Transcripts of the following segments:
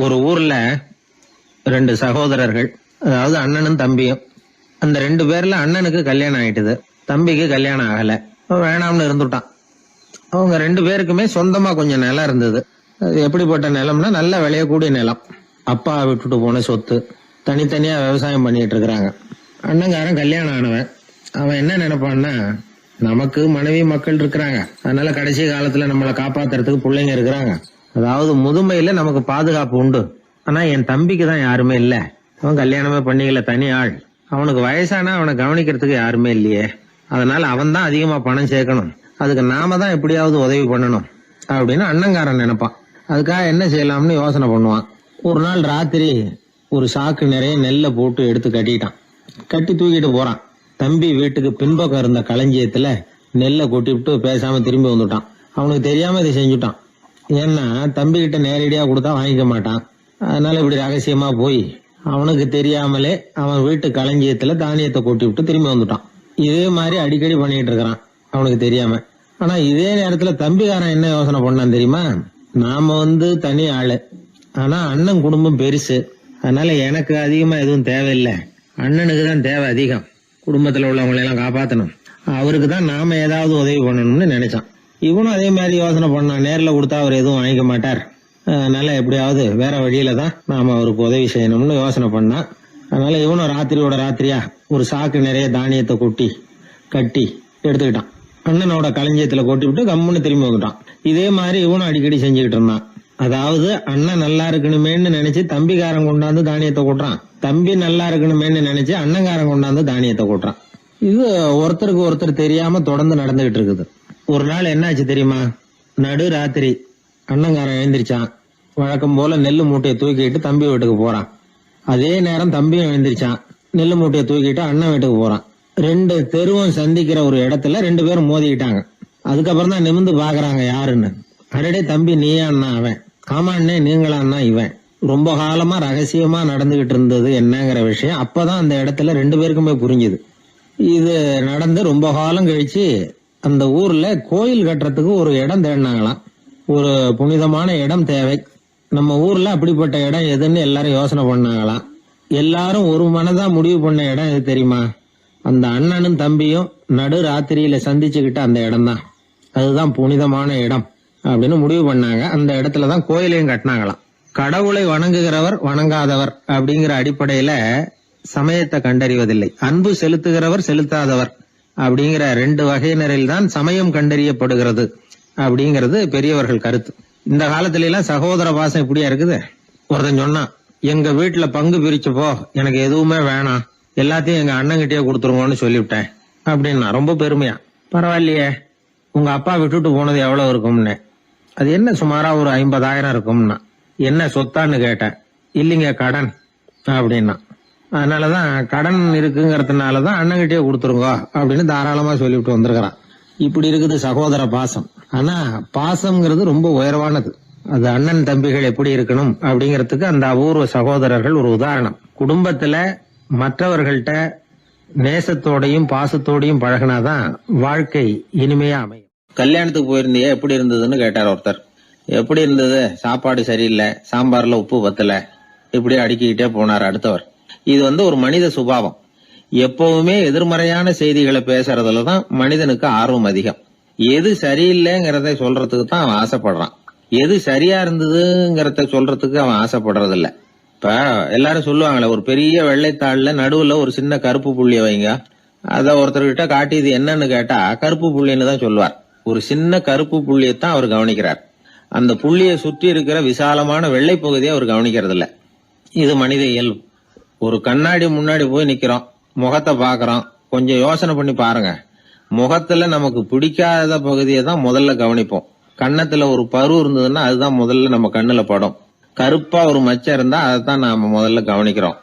ஒரு ஊர்ல ரெண்டு சகோதரர்கள், அதாவது அண்ணனும் தம்பியும். அந்த ரெண்டு பேர்ல அண்ணனுக்கு கல்யாணம் ஆயிட்டுது, தம்பிக்கு கல்யாணம் ஆகல. வேணாம்னு இருந்துட்டான். அவங்க ரெண்டு பேருக்குமே சொந்தமா கொஞ்சம் நிலம் இருந்தது. அது எப்படிப்பட்ட நிலம்னா நல்ல விளையக்கூடிய நிலம். அப்பா விட்டுட்டு போன சொத்து. தனித்தனியா விவசாயம் பண்ணிட்டு இருக்கிறாங்க. அண்ணங்காரன் கல்யாணம் ஆனவன். அவன் என்ன நினைப்பான்னா, நமக்கு மனைவி மக்கள் இருக்கிறாங்க, அதனால கடைசி காலத்துல நம்மளை காப்பாத்துறதுக்கு பிள்ளைங்க இருக்கிறாங்க, அதாவது முதுமையில நமக்கு பாதுகாப்பு உண்டு. ஆனா என் தம்பிக்கு தான் யாருமே இல்ல. அவன் கல்யாணமே பண்ணிக்கல, தனி ஆள். அவனுக்கு வயசானா அவனை கவனிக்கிறதுக்கு யாருமே இல்லையே. அதனால அவன் தான் அதிகமா பணம் சேர்க்கணும், அதுக்கு நாம தான் எப்படியாவது உதவி பண்ணணும் அப்படின்னு அண்ணங்காரன் நினைப்பான். அதுக்காக என்ன செய்யலாம்னு யோசனை பண்ணுவான். ஒரு நாள் ராத்திரி ஒரு சாக்கு நிறைய நெல்லை போட்டு எடுத்து கட்டிட்டான். கட்டி தூக்கிட்டு போறான். தம்பி வீட்டுக்கு பின்பக்கம் இருந்த களஞ்சியத்துல நெல்லை கொட்டிவிட்டு பேசாம திரும்பி வந்துட்டான். அவனுக்கு தெரியாம இதை செஞ்சுட்டான். ஏன்னா தம்பி கிட்ட நேரடியா கொடுத்தா வாங்கிக்க மாட்டான். அதனால இப்படி ரகசியமா போய் அவனுக்கு தெரியாமலே அவன் வீட்டு களஞ்சியத்துல தானியத்தை கொட்டி விட்டு திரும்பி வந்துட்டான். இதே மாதிரி அடிக்கடி பண்ணிட்டு இருக்கிறான் அவனுக்கு தெரியாம. ஆனா இதே நேரத்துல தம்பிக்காரன் என்ன யோசனை பண்ணான் தெரியுமா? நாம தனி ஆளு, ஆனா அண்ணன் குடும்பம் பெருசு, அதனால எனக்கு அதிகமா எதுவும் தேவையில்லை, அண்ணனுக்கு தான் தேவை அதிகம். குடும்பத்துல உள்ளவங்களை எல்லாம் காப்பாத்தணும், அவருக்கு தான் நாம ஏதாவது உதவி பண்ணணும்னு நினைச்சான். இவனும் அதே மாதிரி யோசனை பண்ணான். நேர்ல கொடுத்தா அவர் எதுவும் வாங்கிக்க மாட்டார், அதனால எப்படியாவது வேற வழியில தான் நாம அவருக்கு உதவி செய்யணும்னு யோசனை பண்ணான். அதனால இவனும் ராத்திரியோட ராத்திரியா ஒரு சாக்கு நிறைய தானியத்தை கொட்டி கட்டி எடுத்துக்கிட்டான். அண்ணனோட களஞ்சியத்துல கொட்டி விட்டு கம்முன்னு திரும்பி வந்துட்டான். இதே மாதிரி இவனும் அடிக்கடி செஞ்சுக்கிட்டு இருந்தான். அதாவது அண்ணன் நல்லா இருக்கணுமேன்னு நினைச்சு தம்பிக்காரன் கொண்டாந்து தானியத்தை கொட்டுறான், தம்பி நல்லா இருக்கணுமேன்னு நினைச்சு அண்ணங்காரன் கொண்டாந்து தானியத்தை கொட்டுறான். இது ஒருத்தருக்கு ஒருத்தர் தெரியாம தொடர்ந்து நடந்துகிட்டு இருக்குது. ஒரு நாள் என்னாச்சு தெரியுமா? நடு ராத்திரி அண்ணங்காரன் எழுந்திரிச்சான். வழக்கம் போல நெல்லு மூட்டையை தூக்கிட்டு தம்பி வீட்டுக்கு போறான். அதே நேரம் தம்பியும் எழுந்திரிச்சான். நெல்லு மூட்டையை தூக்கிட்டு அண்ணன் வீட்டுக்கு போறான். ரெண்டு தெருவும் சந்திக்கிற ஒரு இடத்துல ரெண்டு பேரும் மோதிக்கிட்டாங்க. அதுக்கப்புறம் தான் நிமிந்து பாக்குறாங்க யாருன்னு. அடடே தம்பி நீயா அண்ணா அவன், ஆமா அண்ணே நீங்களா அண்ணா இவன். ரொம்ப காலமா ரகசியமா நடந்துகிட்டு இருந்தது என்னங்கிற விஷயம் அப்பதான் அந்த இடத்துல ரெண்டு பேருக்குமே புரிஞ்சுது. இது நடந்து ரொம்ப காலம் கழிச்சு அந்த ஊர்ல கோயில் கட்டுறதுக்கு ஒரு இடம் தேடினாங்களாம். ஒரு புனிதமான இடம் தேவை, நம்ம ஊர்ல அப்படிப்பட்ட இடம் எதுன்னு எல்லாரும் யோசனை பண்ணாங்களாம். எல்லாரும் ஒரு மனதா முடிவு பண்ண இடம் எது தெரியுமா? அந்த அண்ணனும் தம்பியும் நடு ராத்திரியில சந்திச்சுக்கிட்ட அந்த இடம் தான். அதுதான் புனிதமான இடம் அப்படின்னு முடிவு பண்ணாங்க. அந்த இடத்துலதான் கோயிலையும் கட்டினாங்களாம். கடவுளை வணங்குகிறவர் வணங்காதவர் அப்படிங்கிற அடிப்படையில சமயத்தை கண்டறிவதில்லை, அன்பு செலுத்துகிறவர் செலுத்தாதவர் அப்படிங்கிற ரெண்டு வகையினரில் தான் சமயம் கண்டறியப்படுகிறது அப்படிங்கிறது பெரியவர்கள் கருத்து. இந்த காலத்துல எல்லாம் சகோதர பாசம் இப்படியா இருக்குது. ஒருத்தன் சொன்னான், எங்க வீட்டுல பங்கு பிரிச்சப்போ எனக்கு எதுவுமே வேணாம், எல்லாத்தையும் எங்க அண்ணங்கிட்டே கொடுத்துருங்கன்னு சொல்லிவிட்டேன் அப்படின்னா ரொம்ப பெருமையா. பரவாயில்லையே, உங்க அப்பா விட்டுட்டு போனது எவ்வளவு இருக்கும்னு. அது என்ன சுமாரா ஒரு 50,000 இருக்கும்னா. என்ன சொத்தான்னு கேட்டேன். இல்லைங்க கடன் அப்படின்னா. அதனாலதான் கடன் இருக்குங்கிறதுனாலதான் அண்ணங்கிட்டே கொடுத்துருங்க அப்படின்னு தாராளமா சொல்லிவிட்டு வந்திருக்கிறான். இப்படி இருக்குது சகோதர பாசம். ஆனா பாசம்ங்கிறது ரொம்ப உயர்வானது. அது அண்ணன் தம்பிகள் எப்படி இருக்கணும் அப்படிங்கறதுக்கு அந்த அபூர்வ சகோதரர்கள் ஒரு உதாரணம். குடும்பத்துல மற்றவர்கள்ட்ட நேசத்தோடையும் பாசத்தோடையும் பழகினாதான் வாழ்க்கை இனிமையா அமையும். கல்யாணத்துக்கு போயிருந்தியே, எப்படி இருந்ததுன்னு கேட்டார் ஒருத்தர். எப்படி இருந்தது? சாப்பாடு சரியில்லை, சாம்பார்ல உப்பு பத்தல, இப்படி அடுக்கிக்கிட்டே போனார் அடுத்தவர். இது ஒரு மனித சுபாவம். எப்பவுமே எதிர்மறையான செய்திகளை பேசுறதுலதான் மனிதனுக்கு ஆர்வம் அதிகம். எது சரியில்லைங்கிறத சொல்றதுக்கு தான் அவன் ஆசைப்படுறான், எது சரியா இருந்ததுங்கிறத சொல்றதுக்கு அவன் ஆசைப்படுறது இல்ல. இப்ப எல்லாரும் சொல்லுவாங்களே, ஒரு பெரிய வெள்ளைத்தாள்ல நடுவுல ஒரு சின்ன கருப்பு புள்ளிய வைங்க, அத ஒருத்தர்கிட்ட காட்டி இது என்னன்னு கேட்டா கருப்பு புள்ளின்னு தான் சொல்லுவார். ஒரு சின்ன கருப்பு புள்ளியத்தான் அவர் கவனிக்கிறார், அந்த புள்ளிய சுற்றி இருக்கிற விசாலமான வெள்ளை பகுதியை அவர் கவனிக்கிறது இல்ல. இது மனித இயல்பு. ஒரு கண்ணாடி முன்னாடி போய் நிக்கிறோம், முகத்தை பாக்குறோம், கொஞ்சம் யோசனை பண்ணி பாருங்க. முகத்துல நமக்கு பிடிக்காத பகுதியை தான் முதல்ல கவனிப்போம். கன்னத்துல ஒரு பரு இருந்ததுன்னா அதுதான் முதல்ல நம்ம கண்ணுல படும். கருப்பா ஒரு மச்சம் இருந்தா அதைத்தான் நாம முதல்ல கவனிக்கிறோம்.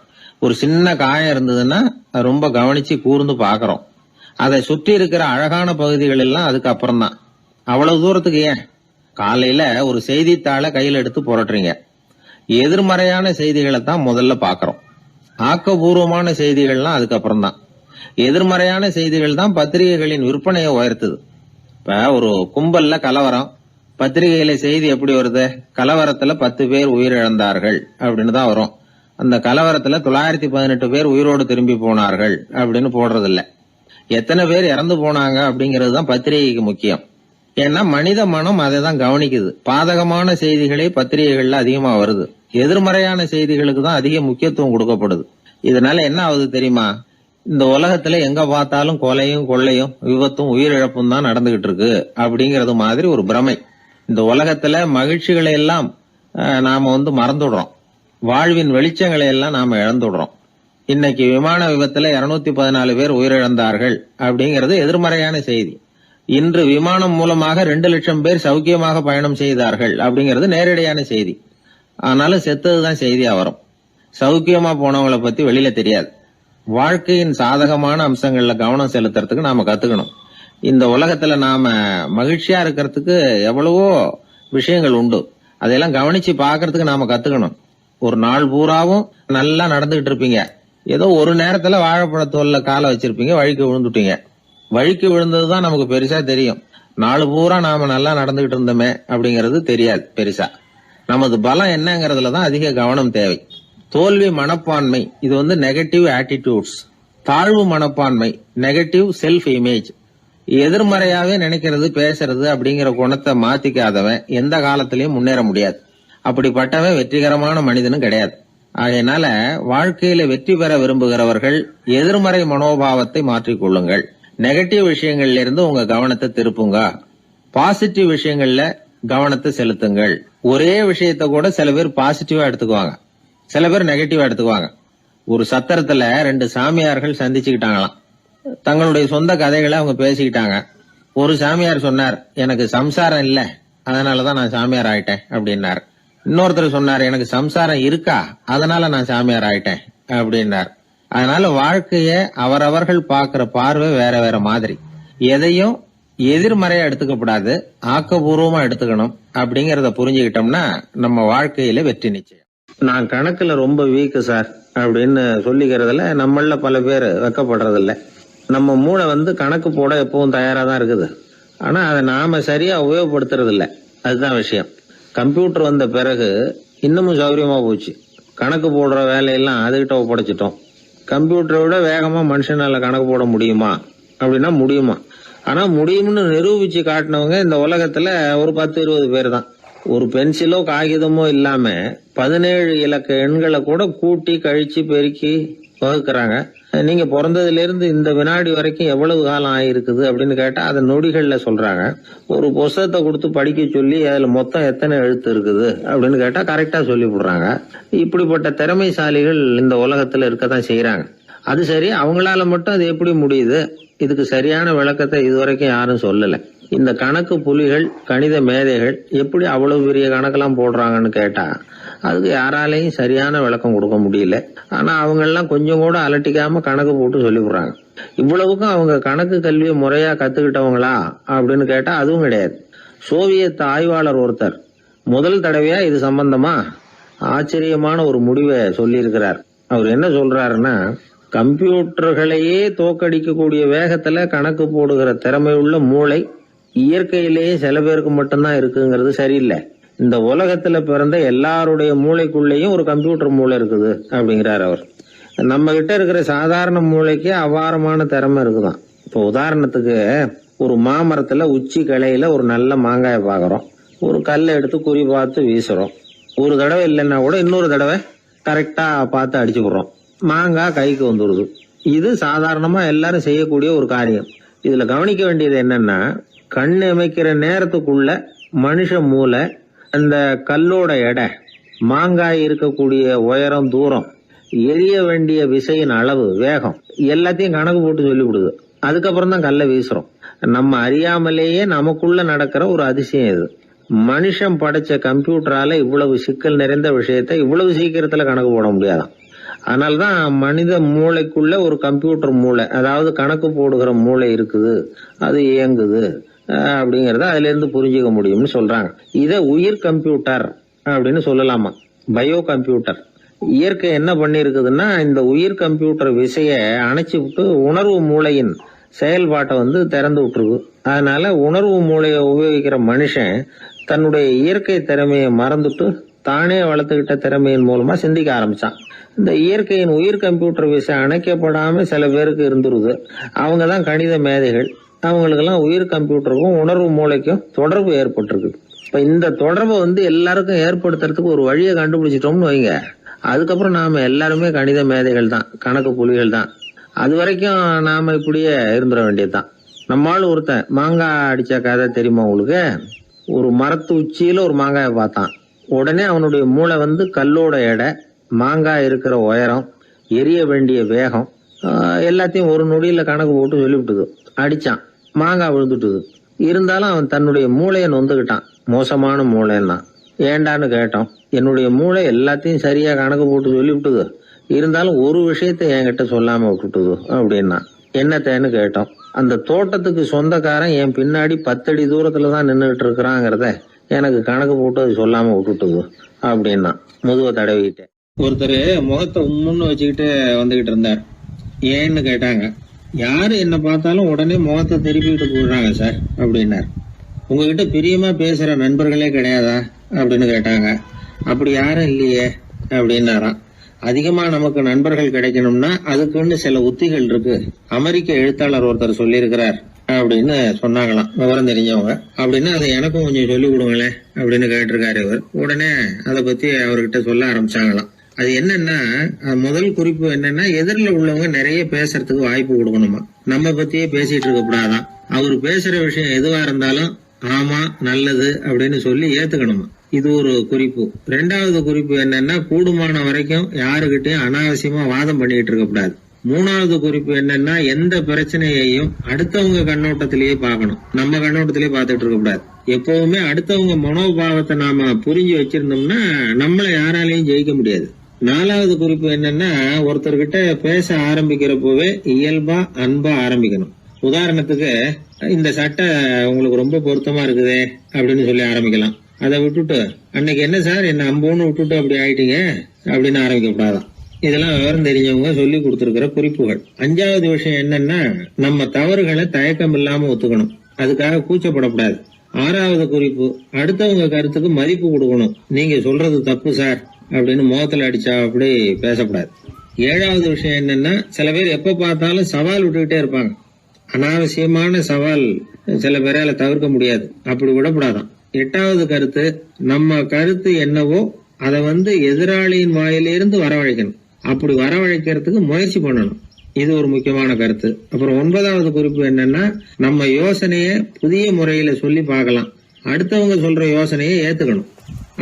ஒரு சின்ன காயம் இருந்ததுன்னா ரொம்ப கவனிச்சு கூர்ந்து பாக்குறோம். அதை சுற்றி இருக்கிற அழகான பகுதிகள் எல்லாம் அதுக்கு அப்புறம் தான். அவ்வளவு தூரத்துக்கு ஏன் காலையில ஒரு செய்தித்தாளை கையில எடுத்து புரட்டுறீங்க, எதிர்மறையான செய்திகளை தான் முதல்ல பாக்குறோம், ஆக்கப்பூர்வமான செய்திகள்லாம் அதுக்கப்புறம் தான். எதிர்மறையான செய்திகள் தான் பத்திரிகைகளின் விற்பனையை உயர்த்துது. இப்ப ஒரு கும்பல்ல கலவரம், பத்திரிகையில செய்தி எப்படி வருது? கலவரத்துல 10 பேர் உயிரிழந்தார்கள் அப்படின்னு தான் வரும். அந்த கலவரத்துல 918 பேர் உயிரோடு திரும்பி போனார்கள் அப்படின்னு போடுறது இல்ல. எத்தனை பேர் இறந்து போனாங்க அப்படிங்கிறது தான் பத்திரிகைக்கு முக்கியம். ஏன்னா மனித மனம் அதை தான் கவனிக்குது. பாதகமான செய்திகளே பத்திரிகைகள்ல அதிகமா வருது. எதிர்மறையான செய்திகளுக்கு தான் அதிக முக்கியத்துவம் கொடுக்கப்படுது. இதனால என்ன ஆகுது தெரியுமா? இந்த உலகத்துல எங்க பார்த்தாலும் கொலையும் கொள்ளையும் விபத்தும் உயிரிழப்பும் தான் நடந்துகிட்டு இருக்கு அப்படிங்கறது மாதிரி ஒரு பிரமை. இந்த உலகத்துல மகிழ்ச்சிகளை எல்லாம் நாம மறந்துடுறோம். வாழ்வின் வெளிச்சங்களை எல்லாம் நாம இழந்துடுறோம். இன்னைக்கு விமான விபத்துல 214 பேர் உயிரிழந்தார்கள் அப்படிங்கிறது எதிர்மறையான செய்தி. இன்று விமானம் மூலமாக 2 லட்சம் பேர் சௌக்கியமாக பயணம் செய்தார்கள் அப்படிங்கிறது நேரடியான செய்தி. ஆனாலும் செத்ததுதான் செய்தியா வரும். சௌக்கியமா போனவங்களை பத்தி வெளியில தெரியாது. வாழ்க்கையின் சாதகமான அம்சங்கள்ல கவனம் செலுத்துறதுக்கு நாம கத்துக்கணும். இந்த உலகத்துல நாம மகிழ்ச்சியா இருக்கிறதுக்கு எவ்வளவோ விஷயங்கள் உண்டு. அதையெல்லாம் கவனிச்சு பாக்குறதுக்கு நாம கத்துக்கணும். ஒரு நாள் பூராவும் நல்லா நடந்துகிட்டு இருப்பீங்க. ஏதோ ஒரு நேரத்துல வாழைப்பழத்தோல்ல காலை வச்சிருப்பீங்க, வழிக்கு விழுந்துட்டீங்க. வழிக்கு விழுந்ததுதான் நமக்கு பெருசா தெரியும். நாலு பூரா நாம நல்லா நடந்துகிட்டு இருந்தோமே அப்படிங்கிறது தெரியாது பெருசா. நமது பலம் என்னங்கிறதுலதான் அதிக கவனம் தேவை. தோல்வி மனப்பான்மை இது நெகட்டிவ் ஆட்டிடியூட்ஸ். தாழ்வு மனப்பான்மை நெகட்டிவ் செல்ஃப் இமேஜ். எதிர்மறையாவே நினைக்கிறது பேசுறது அப்படிங்கிற குணத்தை மாத்திக்காதவன் எந்த காலத்திலயும் முன்னேற முடியாது. அப்படிப்பட்டவன் வெற்றிகரமான மனிதனும் கிடையாது. ஆகையினால வாழ்க்கையில வெற்றி பெற விரும்புகிறவர்கள் எதிர்மறை மனோபாவத்தை மாற்றிக்கொள்ளுங்கள். நெகட்டிவ் விஷயங்கள்ல இருந்து உங்க கவனத்தை திருப்புங்க. பாசிட்டிவ் விஷயங்கள்ல கவனத்தை செலுத்துங்கள். ஒரே விஷயத்த கூட சில பேர் பாசிட்டிவா எடுத்துக்குவாங்க, சில பேர் நெகட்டிவா எடுத்துக்குவாங்க. ஒரு சத்திரத்துல 2 சாமியார்கள் சந்திச்சுக்கிட்டாங்களாம். தங்களுடைய சொந்த கதைகளை அவங்க பேசிக்கிட்டாங்க. ஒரு சாமியார் சொன்னார், எனக்கு சம்சாரம் இல்ல, அதனாலதான் நான் சாமியார் ஆயிட்டேன் அப்படின்னார். இன்னொருத்தர் சொன்னார், எனக்கு சம்சாரம் இருக்கா, அதனால நான் சாமியார் ஆயிட்டேன் அப்படின்னார். அதனால வாழ்க்கைய அவரவர்கள் பாக்குற பார்வை வேற வேற மாதிரி. எதையும் எதிர்மறையா எடுத்துக்கப்படாது, ஆக்கப்பூர்வமா எடுத்துக்கணும். அப்படிங்கறத புரிஞ்சுக்கிட்டோம்னா நம்ம வாழ்க்கையில வெற்றி நிச்சயம். நான் கணக்குல ரொம்ப வீக்கு சார் அப்படின்னு சொல்லிக்கிறதுல நம்மள பல பேர் வெக்கப்படுறது இல்ல. நம்ம மூளை கணக்கு போட எப்பவும் தயாரா தான் இருக்குது. ஆனா அதை நாம சரியா உபயோகப்படுத்துறது இல்ல. அதுதான் விஷயம். கம்ப்யூட்டர் வந்த பிறகு இன்னமும் சௌகரியமா போச்சு. கணக்கு போடுற வேலையெல்லாம் அதுகிட்ட ஒப்படைச்சிட்டோம். கம்ப்யூட்டரை விட வேகமா மனுஷனால கணக்கு போட முடியுமா அப்படின்னா முடியுமா. ஆனா முடியும்னு நிரூபிச்சு காட்டினவங்க இந்த உலகத்துல ஒரு 10-20 பேர் தான். ஒரு பென்சிலோ காகிதமோ இல்லாம 17 இலக்க எண்களை கூட கூட்டி கழிச்சு பெருக்கி வகுக்கிறாங்க. நீங்க பிறந்ததுல இருந்து இந்த வினாடி வரைக்கும் எவ்வளவு காலம் ஆயிருக்குது அப்படின்னு கேட்டா அதை நொடிகள்ல சொல்றாங்க. ஒரு புஸ்தகத்தை கொடுத்து படிக்க சொல்லி அதுல மொத்தம் எத்தனை எழுத்து இருக்குது அப்படின்னு கேட்டா கரெக்டா சொல்லி விடுறாங்க. இப்படிப்பட்ட திறமைசாலிகள் இந்த உலகத்துல இருக்கத்தான் செய்யறாங்க. அது சரி, அவங்களால மட்டும் அது எப்படி முடியுது? இதுக்கு சரியான விளக்கத்தை இதுவரைக்கும் யாரும் சொல்லல. இந்த கணக்கு புலிகள், கணித மேதைகள் எப்படி அவ்வளவு பெரிய கணக்கெல்லாம் போடுறாங்கன்னு கேட்டா அதுக்கு யாராலையும் சரியான விளக்கம் கொடுக்க முடியல. ஆனா அவங்க எல்லாம் கொஞ்சம் கூட அலட்டிக்காம கணக்கு போட்டு சொல்லி விடுறாங்க. இவ்வளவுக்கும் அவங்க கணக்கு கல்வியை முறையா கத்துக்கிட்டவங்களா அப்படின்னு கேட்டா அதுவும் கிடையாது. சோவியத் ஆய்வாளர் ஒருத்தர் முதல் தடவையா இது சம்பந்தமா ஆச்சரியமான ஒரு முடிவை சொல்லி இருக்கிறார். அவர் என்ன சொல்றாருன்னா, கம்ப்யூட்டர்களையே தோக்கடிக்கக்கூடிய வேகத்துல கணக்கு போடுகிற திறமையுள்ள மூளை இயற்கையிலேயே சில பேருக்கு மட்டும்தான் இருக்குங்கிறது சரியில்லை. இந்த உலகத்துல பிறந்த எல்லாருடைய மூளைக்குள்ளேயும் ஒரு கம்ப்யூட்டர் மூளை இருக்குது அப்படிங்கிறார் அவர். நம்ம கிட்ட இருக்கிற சாதாரண மூளைக்கு அபாரமான திறமை இருக்குதான். இப்போ உதாரணத்துக்கு ஒரு மாமரத்துல உச்சி கிளையில ஒரு நல்ல மாங்காயை பாக்குறோம். ஒரு கல்லை எடுத்து குறி பார்த்து வீசுறோம். ஒரு தடவை இல்லைன்னா கூட இன்னொரு தடவை கரெக்டா பார்த்து அடிச்சு விடுறோம். மாங்காய் கைக்கு வந்துடுது. இது சாதாரணமா எல்லாரும் செய்யக்கூடிய ஒரு காரியம். இதுல கவனிக்க வேண்டியது என்னன்னா, கண் அமைக்கிற நேரத்துக்குள்ள மனுஷ மூளை அந்த கல்லோட எடை, மாங்காய் இருக்கக்கூடிய உயரம், தூரம், எரிய வேண்டிய விசையின் அளவு, வேகம் எல்லாத்தையும் கணக்கு போட்டு சொல்லிவிடுது. அதுக்கப்புறம் தான் கல்லை வீசுறோம். நம்ம அறியாமலேயே நமக்குள்ள நடக்கிற ஒரு அதிசயம் இது. மனுஷன் படைச்ச கம்ப்யூட்டரால இவ்வளவு சிக்கல் நிறைந்த விஷயத்த இவ்வளவு சீக்கிரத்துல கணக்கு போட முடியாதான். அதனாலதான் மனித மூளைக்குள்ள ஒரு கம்ப்யூட்டர் மூளை, அதாவது கணக்கு போடுகிற மூளை இருக்குது, அது இயங்குது அப்படிங்கறத அதுல இருந்து புரிஞ்சுக்க முடியும்னு சொல்றாங்க. இத உயிர் கம்ப்யூட்டர் அப்படின்னு சொல்லலாமா, பயோ கம்ப்யூட்டர். இயற்கை என்ன பண்ணி இருக்குதுன்னா, இந்த உயிர் கம்ப்யூட்டர் விசைய அணைச்சு விட்டு உணர்வு மூளையின் செயல்பாட்டை திறந்து விட்டுருக்கு. அதனால உணர்வு மூளையை உபயோகிக்கிற மனுஷன் தன்னுடைய இயற்கை திறமையை மறந்துட்டு தானே வளர்த்துக்கிட்ட திறமையின் மூலமா சிந்திக்க ஆரம்பிச்சான். இந்த இயற்கையின் உயிர் கம்ப்யூட்டர் விசை அணைக்கப்படாம சில பேருக்கு இருந்துருது. அவங்க தான் கணித மேதைகள். அவங்களுக்கெல்லாம் உயிர் கம்ப்யூட்டருக்கும் உணர்வு மூளைக்கும் தொடர்பு ஏற்பட்டிருக்கு. இப்ப இந்த தொடர்பை எல்லாருக்கும் ஏற்படுத்துறதுக்கு ஒரு வழியை கண்டுபிடிச்சிட்டோம்னு வைங்க, அதுக்கப்புறம் நாம எல்லாருமே கணித மேதைகள் தான், கணக்கு புலிகள் தான். அது வரைக்கும் நாம இப்படியே இருந்துட வேண்டியதுதான். நம்மால் ஒருத்தன் மாங்காய் அடிச்ச கதை தெரியுமா உங்களுக்கு? ஒரு மரத்து உச்சியில ஒரு மாங்காயை பார்த்தான். உடனே அவனுடைய மூளை கல்லோட எடை, மாங்காய் இருக்கிற உயரம், எரிய வேண்டிய வேகம் எல்லாத்தையும் ஒரு நொடியில கணக்கு போட்டு சொல்லிவிட்டுது. அடிச்சான், மாங்காய் விழுந்துட்டுது. இருந்தாலும் அவன் தன்னுடைய மூளையை நொந்துக்கிட்டான். மோசமான மூளைன்னா ஏண்டான்னு கேட்டோம். என்னுடைய மூளை எல்லாத்தையும் சரியா கணக்கு போட்டு சொல்லிவிட்டுது, இருந்தாலும் ஒரு விஷயத்த என்கிட்ட சொல்லாம விட்டுட்டுது அப்படின்னா. என்னத்தேன்னு கேட்டோம். அந்த தோட்டத்துக்கு சொந்தக்காரன் என் பின்னாடி 10 அடி தூரத்துலதான் நின்றுட்டு இருக்கிறாங்கிறத எனக்கு கணக்கு போட்டு அது சொல்லாம விட்டுட்டுது அப்படின்னா. முதுவை தடவிக்கிட்டேன். ஒருத்தர் முகத்தை உம்முன்னு வச்சுக்கிட்டு வந்துகிட்டு இருந்தார். ஏன்னு கேட்டாங்க. யாரு என்ன பார்த்தாலும் உடனே முகத்தை திருப்பிக்கிட்டு போடுறாங்க சார் அப்படின்னார். உங்ககிட்ட பிரியமா பேசுற நண்பர்களே கிடையாதா அப்படின்னு கேட்டாங்க. அப்படி யாரும் இல்லையே அப்படின்னாராம். அதிகமா நமக்கு நண்பர்கள் கிடைக்கணும்னா அதுக்குன்னு சில உத்திகள் இருக்கு. அமெரிக்க எழுத்தாளர் ஒருத்தர் சொல்லியிருக்கிறார் அப்படின்னு சொன்னாங்களாம், விவரம் தெரிஞ்சவங்க. அப்படின்னு அதை எனக்கும் கொஞ்சம் சொல்லி கொடுங்களேன் அப்படின்னு கேட்டிருக்காரு இவர். உடனே அதை பத்தி அவர்கிட்ட சொல்ல ஆரம்பிச்சாங்களாம். அது என்னன்னா, முதல் குறிப்பு என்னன்னா, எதிரில் உள்ளவங்க நிறைய பேசுறதுக்கு வாய்ப்பு கொடுக்கணுமா. நம்ம பத்தியே பேசிட்டு இருக்க கூடாதான். அவர் பேசுற விஷயம் எதுவா இருந்தாலும் ஆமா நல்லது அப்படின்னு சொல்லி ஏத்துக்கணுமா. இது ஒரு குறிப்பு. 2வது குறிப்பு என்னன்னா, கூடுமான வரைக்கும் யாருகிட்டையும் அனாவசியமா வாதம் பண்ணிட்டு இருக்க கூடாது. 3வது குறிப்பு என்னன்னா, எந்த பிரச்சனையையும் அடுத்தவங்க கண்ணோட்டத்திலேயே பார்க்கணும், நம்ம கண்ணோட்டத்திலேயே பார்த்துட்டு இருக்க கூடாது. எப்பவுமே அடுத்தவங்க மனோபாவத்தை நாம புரிஞ்சு வச்சிருந்தோம்னா நம்மள யாராலையும் ஜெயிக்க முடியாது. 4வது குறிப்பு என்னன்னா, ஒருத்தர்கிட்ட பேச ஆரம்பிக்கிறப்பவே இயல்பா அன்பா ஆரம்பிக்கணும். உதாரணத்துக்கு, இந்த சட்டை உங்களுக்கு ரொம்ப பொருத்தமா இருக்குதே அப்படின்னு சொல்லி ஆரம்பிக்கலாம். அதை விட்டுட்டு அன்னைக்கு என்ன சார் என்ன அம்போன்னு விட்டுட்டு அப்படி ஆயிட்டீங்க அப்படின்னு ஆரம்பிக்க கூடாதான். இதெல்லாம் விவரம் தெரிஞ்சவங்க சொல்லி கொடுத்திருக்கிற குறிப்புகள். 5வது விஷயம் என்னன்னா, நம்ம தவறுகளை தயக்கம் இல்லாம ஒத்துக்கணும், அதுக்காக கூச்சப்படக்கூடாது. 6வது குறிப்பு, அடுத்தவங்க கருத்துக்கு மதிப்பு கொடுக்கணும். நீங்க சொல்றது தப்பு சார் அப்படின்னு முகத்துல அடிச்சா அப்படி பேசக்கூடாது. 7வது விஷயம் என்னன்னா, சில பேர் எப்ப பார்த்தாலும் சவால் விட்டுக்கிட்டே இருப்பாங்க. அனாவசியமான சவால் சில பேரால தவிர்க்க முடியாது, அப்படி விடக்கூடாதான். 8வது கருத்து, நம்ம கருத்து என்னவோ அதை எதிராளியின் வாயிலிருந்து வரவழைக்கணும். அப்படி வரவழைக்கிறதுக்கு முயற்சி பண்ணணும். இது ஒரு முக்கியமான கருத்து. அப்புறம் 9வது குறிப்பு என்னன்னா, நம்ம யோசனைய புதிய முறையில சொல்லி பார்க்கலாம். அடுத்தவங்க சொல்ற யோசனையை ஏத்துக்கணும்.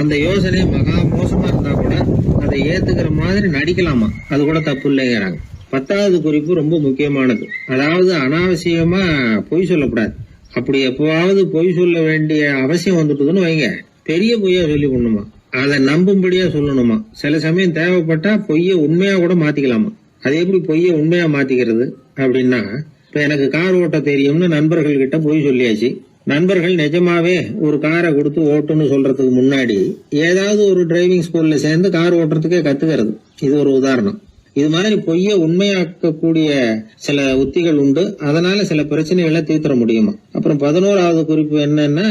அந்த யோசனை மகா மோசமா இருந்தா கூட அதை ஏத்துக்கிற மாதிரி நடிக்கலாமா, அது கூட தப்பு இல்லைங்கிறாங்க. 10வது குறிப்பு ரொம்ப முக்கியமானது. அதாவது அனாவசியமா பொய் சொல்லக்கூடாது. அப்படி எப்பவாவது பொய் சொல்ல வேண்டிய அவசியம் வந்துட்டுதுன்னு வைங்க, பெரிய பொய்யா சொல்லி பண்ணுமா, அதை நம்பும்படியா சொல்லணுமா. சில சமயம் தேவைப்பட்டா பொய்ய உண்மையா கூட மாத்திக்கலாமா. அது எப்படி பொய்ய உண்மையா மாத்திக்கிறது அப்படின்னா, இப்ப எனக்கு கார் ஓட்ட தெரியும்னு நண்பர்கள் கிட்ட பொய் சொல்லியாச்சு. நண்பர்கள் நிஜமாவே ஒரு காரை கொடுத்து ஓட்டுன்னு சொல்றதுக்கு முன்னாடி ஏதாவது ஒரு டிரைவிங் ஸ்கூல்ல சேர்ந்து கார் ஓட்டுறதுக்கே கத்துக்கிறது. இது ஒரு உதாரணம். இது மாதிரி பொய்ய உண்மையாக்கக்கூடிய சில உத்திகள் உண்டு. அதனால சில பிரச்சனைகளை தீர்த்தர முடியுமா. அப்புறம் 11வது குறிப்பு என்னன்னா,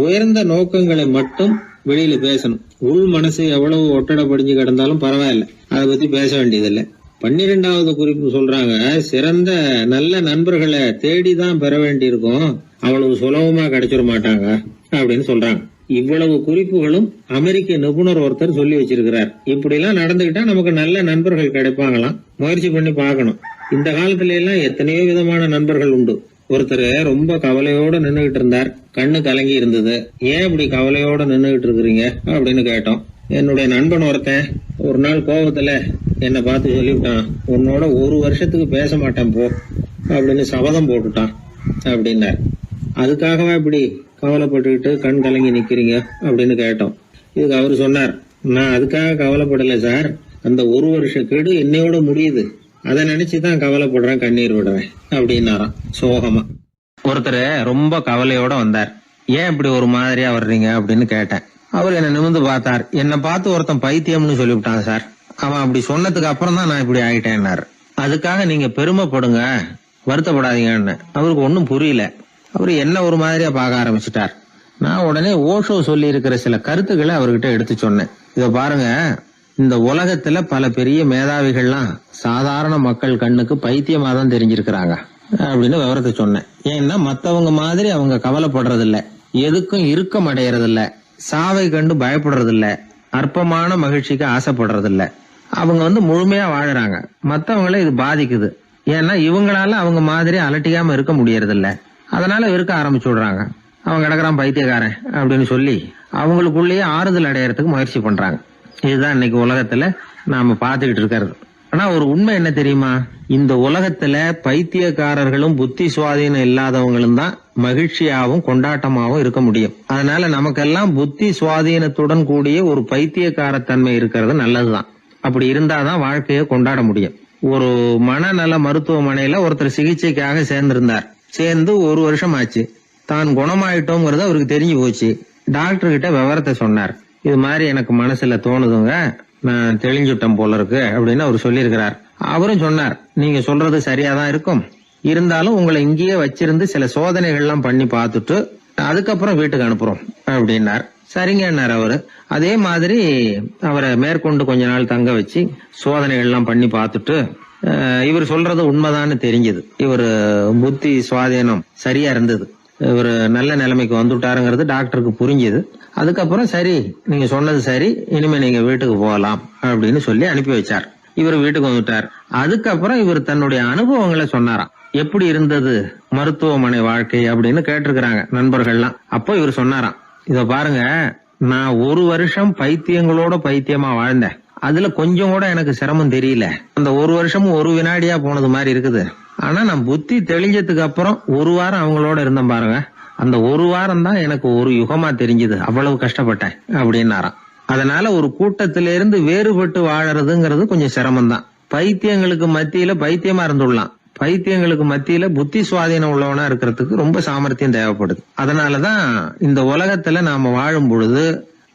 உயர்ந்த நோக்கங்களை மட்டும் வெளியில பேசணும். உள் மனசு எவ்வளவு ஒட்டடை படிஞ்சு கிடந்தாலும் பரவாயில்ல, அதை பத்தி பேச வேண்டியதில்லை. 12வது குறிப்பு சொல்றாங்க, சிறந்த நல்ல நண்பர்களை தேடிதான் பெற வேண்டியிருக்கும், அவ்வளவு சுலபமா கிடைச்சிட மாட்டாங்க அப்படின்னு சொல்றாங்க. இவ்வளவு குறிப்புகளும் அமெரிக்க நிபுணர் ஒருத்தர் சொல்லி வச்சிருக்கிறார். இப்படி எல்லாம் நடந்துகிட்டா நமக்கு நல்ல நண்பர்கள் கிடைப்பாங்களாம். முயற்சி பண்ணி பார்க்கணும். இந்த காலத்துல எல்லாம் எத்தனையோ விதமான நண்பர்கள் உண்டு. ஒருத்தர் ரொம்ப கவலையோட நின்னுகிட்டு இருந்தார். கண்ணு கலங்கி இருந்தது. ஏன் இப்படி கவலையோட நின்னுகிட்டு இருக்கிறீங்க அப்படின்னு கேட்டோம். என்னுடைய நண்பன் ஒருத்தன் ஒரு நாள் கோபத்துல என்னை பார்த்து சொல்லிவிட்டான், உன்னோட 1 வருஷத்துக்கு பேச மாட்டேன் போ அப்படின்னு சபதம் போட்டுட்டான் அப்படின்னார். அதுக்காகவா இப்படி கவலைப்பட்டுக்கிட்டு கண் கலங்கி நிக்கிறீங்க அப்படின்னு கேட்டோம். இதுக்கு அவரு சொன்னார், நான் அதுக்காக கவலைப்படல சார், அந்த 1 வருஷ கெடு என்னையோட முடியுது, அதை நினைச்சுதான் கவலைப்படுறேன், கண்ணீர் விடுறேன் அப்படின்னாராம் சோகமா. ஒருத்தர் ரொம்ப கவலையோட வந்தார். ஏன் இப்படி ஒரு மாதிரியா வர்றீங்க அப்படின்னு கேட்டேன். அவர் என்ன நிமிர்ந்து பார்த்தார். என்னை பார்த்து ஒருத்தன் பைத்தியம்னு சொல்லிவிட்டான் சார், அவன் அப்படி சொன்னதுக்கு அப்புறம் தான் நான் இப்படி ஆயிட்டேன்னாரு. அதுக்காக நீங்க பெருமைப்படுங்க, வருத்தப்படாதீங்கன்னு. அவருக்கு ஒன்னும் புரியல. அவரு என்ன ஒரு மாதிரியா பார்க்க ஆரம்பிச்சுட்டார். நான் உடனே ஓஷோ சொல்லி இருக்கிற சில கருத்துக்களை அவர்கிட்ட எடுத்து சொன்னேன். இத பாருங்க, இந்த உலகத்துல பல பெரிய மேதாவிகள்லாம் சாதாரண மக்கள் கண்ணுக்கு பைத்தியமா தான் தெரிஞ்சிருக்கிறாங்க அப்படின்னு விவரத்தை சொன்னேன். ஏன்னா மத்தவங்க மாதிரி அவங்க கவலைப்படுறது இல்ல, எதுக்கும் இறுக்கம் அடையறது இல்ல, சாவை கண்டு பயப்படுறது இல்ல, அற்பமான மகிழ்ச்சிக்கு ஆசைப்படுறது இல்ல. அவங்க முழுமையா வாழறாங்க. மத்தவங்கள இது பாதிக்குது. ஏன்னா இவங்களால அவங்க மாதிரி அலட்டிக்காம இருக்க முடியறது இல்ல. அதனால இருக்க ஆரம்பிச்சு விடுறாங்க. அவன் கிடக்குறான் பைத்தியக்காரன் அப்படின்னு சொல்லி அவங்களுக்குள்ளேயே ஆறுதல் அடையறதுக்கு முயற்சி பண்றாங்க. இதுதான் இன்னைக்கு உலகத்துல நாம பாத்துக்கிட்டு இருக்கிறது. ஆனா ஒரு உண்மை என்ன தெரியுமா? இந்த உலகத்துல பைத்தியக்காரர்களும் புத்தி சுவாதீனம் இல்லாதவங்களும் தான் மகிழ்ச்சியாவும் கொண்டாட்டமாவும் இருக்க முடியும். அதனால நமக்கெல்லாம் புத்தி சுவாதீனத்துடன் கூடிய ஒரு பைத்தியக்காரத்தன்மை இருக்கிறது நல்லதுதான். அப்படி இருந்தாதான் வாழ்க்கையை கொண்டாட முடியும். ஒரு மனநல மருத்துவமனையில ஒருத்தர் சிகிச்சைக்காக சேர்ந்திருந்தார். சேர்ந்து 1 வருஷம் ஆச்சு. தான் குணமாயிட்டோங்கிறது அவருக்கு தெரிஞ்சு போச்சு. டாக்டர் கிட்ட விவரத்தை சொன்னார். இது மாதிரி எனக்கு மனசுல தோணுதுங்க, நான் தெளிஞ்சுட்டேன் போல இருக்கு அப்படின்னு அவர் சொல்லியிருக்கிறார். அவரும் சொன்னார், நீங்க சொல்றது சரியாதான் இருக்கும், இருந்தாலும் உங்களை இங்கேயே வச்சிருந்து சில சோதனைகள்லாம் பண்ணி பார்த்துட்டு அதுக்கப்புறம் வீட்டுக்கு அனுப்புறோம் அப்படின்னார். சரிங்கன்னார் அவரு. அதே மாதிரி அவரை மேற்கொண்டு கொஞ்ச நாள் தங்க வச்சு சோதனைகள்லாம் பண்ணி பார்த்துட்டு இவர் சொல்றது உண்மைதான்னு தெரிஞ்சது. இவர் புத்தி சுவாதீனம் சரியா இருந்தது, இவர் நல்ல நிலைமைக்கு வந்துட்டாருங்கிறது டாக்டருக்கு புரிஞ்சது. அதுக்கப்புறம் சரி, நீங்க சொன்னது சரி, இனிமே நீங்க வீட்டுக்கு போகலாம் அப்படின்னு சொல்லி அனுப்பி வச்சார். இவர் வீட்டுக்கு வந்துட்டார். அதுக்கப்புறம் இவர் தன்னுடைய அனுபவங்களை சொன்னாராம். எப்படி இருந்தது மருத்துவமனை வாழ்க்கை அப்படின்னு கேட்டிருக்கிறாங்க நண்பர்கள்லாம். அப்போ இவர் சொன்னாராம், இத பாருங்க, நான் 1 வருஷம் பைத்தியங்களோட பைத்தியமா வாழ்ந்தேன். அதுல கொஞ்சம் கூட எனக்கு சிரமம் தெரியல. அந்த 1 வருஷமும் 1 வினாடியா போனது மாதிரி இருக்குது. ஆனா நான் புத்தி தெளிஞ்சதுக்கு அப்புறம் 1 வாரம் அவங்களோட இருந்தேன் பாருங்க, அந்த 1 வாரம் தான் எனக்கு ஒரு யுகமா தெரிஞ்சது. அவ்வளவு கஷ்டப்பட்டேன் அப்படின்னாராம். அதனால ஒரு கூட்டத்திலிருந்து வேறுபட்டு வாழறதுங்கிறது கொஞ்சம் சிரமம் தான். பைத்தியங்களுக்கு மத்தியில பைத்தியமா இருந்துடலாம், பைத்தியங்களுக்கு மத்தியில புத்தி சுவாதீனம் உள்ளவனா இருக்கிறதுக்கு ரொம்ப சாமர்த்தியம் தேவைப்படுது. அதனாலதான் இந்த உலகத்துல நாம வாழும் பொழுது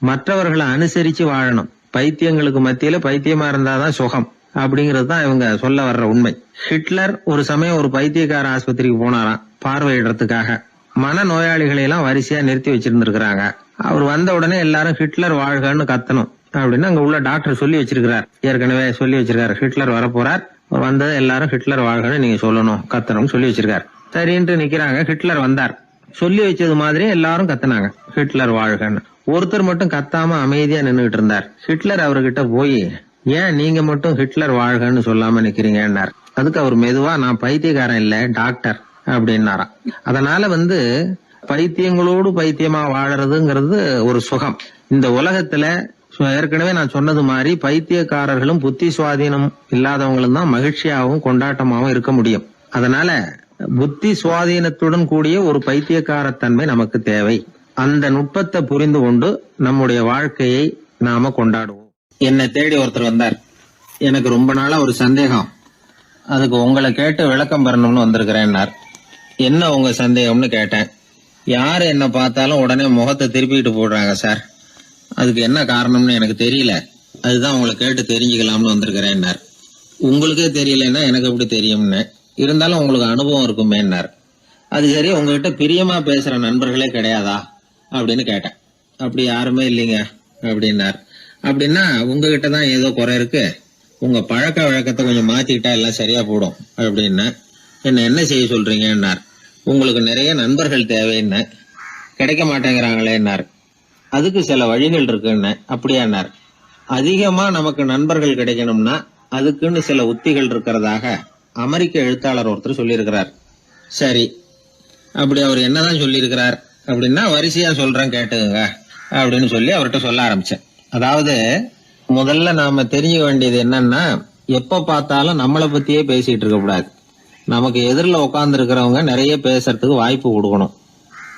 மற்றவர்களை அனுசரிச்சு வாழணும். பைத்தியங்களுக்கு மத்தியில பைத்தியமா இருந்தாதான் சுகம் அப்படிங்கிறது தான் இவங்க சொல்ல வர்ற உண்மை. ஹிட்லர் ஒரு சமயம் ஒரு பைத்தியக்கார ஆஸ்பத்திரிக்கு போனாராம் பார்வையிடறதுக்காக. மன நோயாளிகளை எல்லாம் வரிசையா நிறுத்தி வச்சிருந்திருக்கிறாங்க. அவர் வந்த உடனே எல்லாரும் ஹிட்லர் வாழ்கன்னு கத்தணும் அப்படின்னு அங்க உள்ள டாக்டர் சொல்லி வச்சிருக்கிறார். ஏற்கனவே சொல்லி வச்சிருக்காரு, ஹிட்லர் வரப்போறார், வந்தது எல்லாரும் ஹிட்லர் வாழ்கன்னு நீங்க சொல்லணும், கத்தணும் சொல்லி வச்சிருக்காரு. சரின்ட்டு நிக்கிறாங்க. ஹிட்லர் வந்தார். சொல்லி வச்சது மாதிரி எல்லாரும் கத்துனாங்க, ஹிட்லர் வாழ்கன்னு. ஒருத்தர் மட்டும் கத்தாம அமைதியா நின்னுகிட்டு இருந்தார். ஹிட்லர் அவர்கிட்ட போய், ஏன் நீங்க மட்டும் ஹிட்லர் வாழ்கன்னு சொல்லாம நிக்கிறீங்கன்னார். அதுக்கு அவர் மெதுவா, நான் பைத்தியக்காரன் இல்ல, டாக்டர் அப்படின்னாராம். அதனால பைத்தியங்களோடு பைத்தியமா வாழறதுங்கிறது ஒரு சுகம். இந்த உலகத்துல ஏற்கனவே நான் சொன்னது மாதிரி பைத்தியக்காரர்களும் புத்தி சுவாதீனம் இல்லாதவங்களும் தான் மகிழ்ச்சியாகவும் கொண்டாட்டமாகவும் இருக்க முடியும். அதனால புத்தி சுவாதீனத்துடன் கூடிய ஒரு பைத்தியக்காரத்தன்மை நமக்கு தேவை. அந்த நுட்பத்தை புரிந்து கொண்டு நம்முடைய வாழ்க்கையை நாம கொண்டாடுவோம். என்னை தேடி ஒருத்தர் வந்தார். எனக்கு ரொம்ப நாளா ஒரு சந்தேகம், அதுக்கு உங்களை கேட்டு விளக்கம் பெறணும்னு வந்திருக்கிறேன்னார். என்ன உங்க சந்தேகம்னு கேட்டேன். யாரு என்ன பார்த்தாலும் உடனே முகத்தை திருப்பிட்டு போடுறாங்க சார், அதுக்கு என்ன காரணம்னு எனக்கு தெரியல, அதுதான் உங்களை கேட்டு தெரிஞ்சுக்கலாம்னு வந்திருக்கிறேன்னார். உங்களுக்கே தெரியலன்னா எனக்கு எப்படி தெரியும்னு, இருந்தாலும் உங்களுக்கு அனுபவம் இருக்குமேன்னார். அது சரி, உங்ககிட்ட பிரியமா பேசுற நண்பர்களே கிடையாதா அப்படின்னு கேட்டேன். அப்படி யாருமே இல்லைங்க அப்படின்னார். அப்படின்னா உங்ககிட்ட தான் ஏதோ குறை இருக்கு, உங்க பழக்க வழக்கத்தை கொஞ்சம் மாத்திக்கிட்டா எல்லாம் சரியா போடும் அப்படின்னா. என்ன செய்ய சொல்றீங்கன்னார். உங்களுக்கு நிறைய நண்பர்கள் தேவைன்னு, கிடைக்க மாட்டேங்கிறாங்களேன்னார். அதுக்கு சில வழிகள் இருக்குன்னு. அப்படியானார். அதிகமா நமக்கு நண்பர்கள் கிடைக்கணும்னா அதுக்குன்னு சில உத்திகள் இருக்கிறதாக அமெரிக்க எழுத்தாளர் ஒருத்தர் சொல்லியிருக்கிறார். சரி, அப்படி அவர் என்னதான் சொல்லியிருக்கிறார் அப்படின்னா வரிசையா சொல்றேன் கேட்டுங்க அப்படின்னு சொல்லி அவர்கிட்ட சொல்ல ஆரம்பிச்சேன். அதாவது முதல்ல நாம தெரிஞ்சுக்க வேண்டியது என்னன்னா, எப்ப பார்த்தாலும் நம்மளை பத்தியே பேசிட்டு இருக்க கூடாது. நமக்கு எதிரில் உட்கார்ந்து இருக்கிறவங்க நிறைய பேசுறதுக்கு வாய்ப்பு கொடுக்கணும்.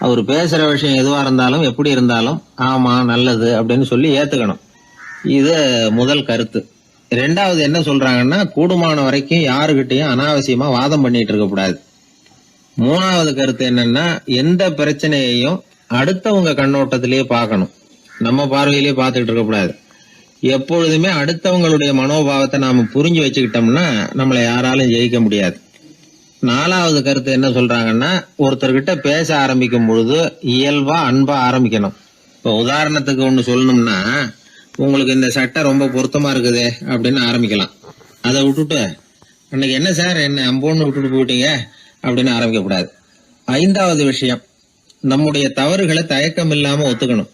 அவர் பேசுற விஷயம் எதுவா இருந்தாலும் எப்படி இருந்தாலும் ஆமா நல்லது அப்படின்னு சொல்லி ஏத்துக்கணும். இது முதல் கருத்து. 2வது என்ன சொல்றாங்கன்னா, கூடுமான வரைக்கும் யாருகிட்டையும் அனாவசியமா வாதம் பண்ணிட்டு இருக்க கூடாது. 3வது கருத்து என்னன்னா, எந்த பிரச்சனையையும் அடுத்தவங்க கண்ணோட்டத்திலேயே பார்க்கணும், நம்ம பார்வையிலேயே பார்த்துட்டு இருக்க கூடாது. எப்பொழுதுமே அடுத்தவங்களுடைய மனோபாவத்தை நாம புரிஞ்சு வச்சுக்கிட்டோம்னா நம்மளை யாராலும் ஜெயிக்க முடியாது. 4வது கருத்து என்ன சொல்றாங்கன்னா, ஒருத்தர்கிட்ட பேச ஆரம்பிக்கும் பொழுது இயல்பா அன்பா ஆரம்பிக்கணும். இப்ப உதாரணத்துக்கு ஒண்ணு சொல்லணும்னா, உங்களுக்கு இந்த சட்டை ரொம்ப பொருத்தமா இருக்குதே அப்படின்னு ஆரம்பிக்கலாம். அதை விட்டுட்டு அன்னைக்கு என்ன சார் என்ன அம்போன்னு விட்டுட்டு போயிட்டீங்க அப்படின்னு ஆரம்பிக்க கூடாது. 5வது விஷயம், நம்முடைய தவறுகளை தயக்கம் இல்லாம ஒத்துக்கணும்.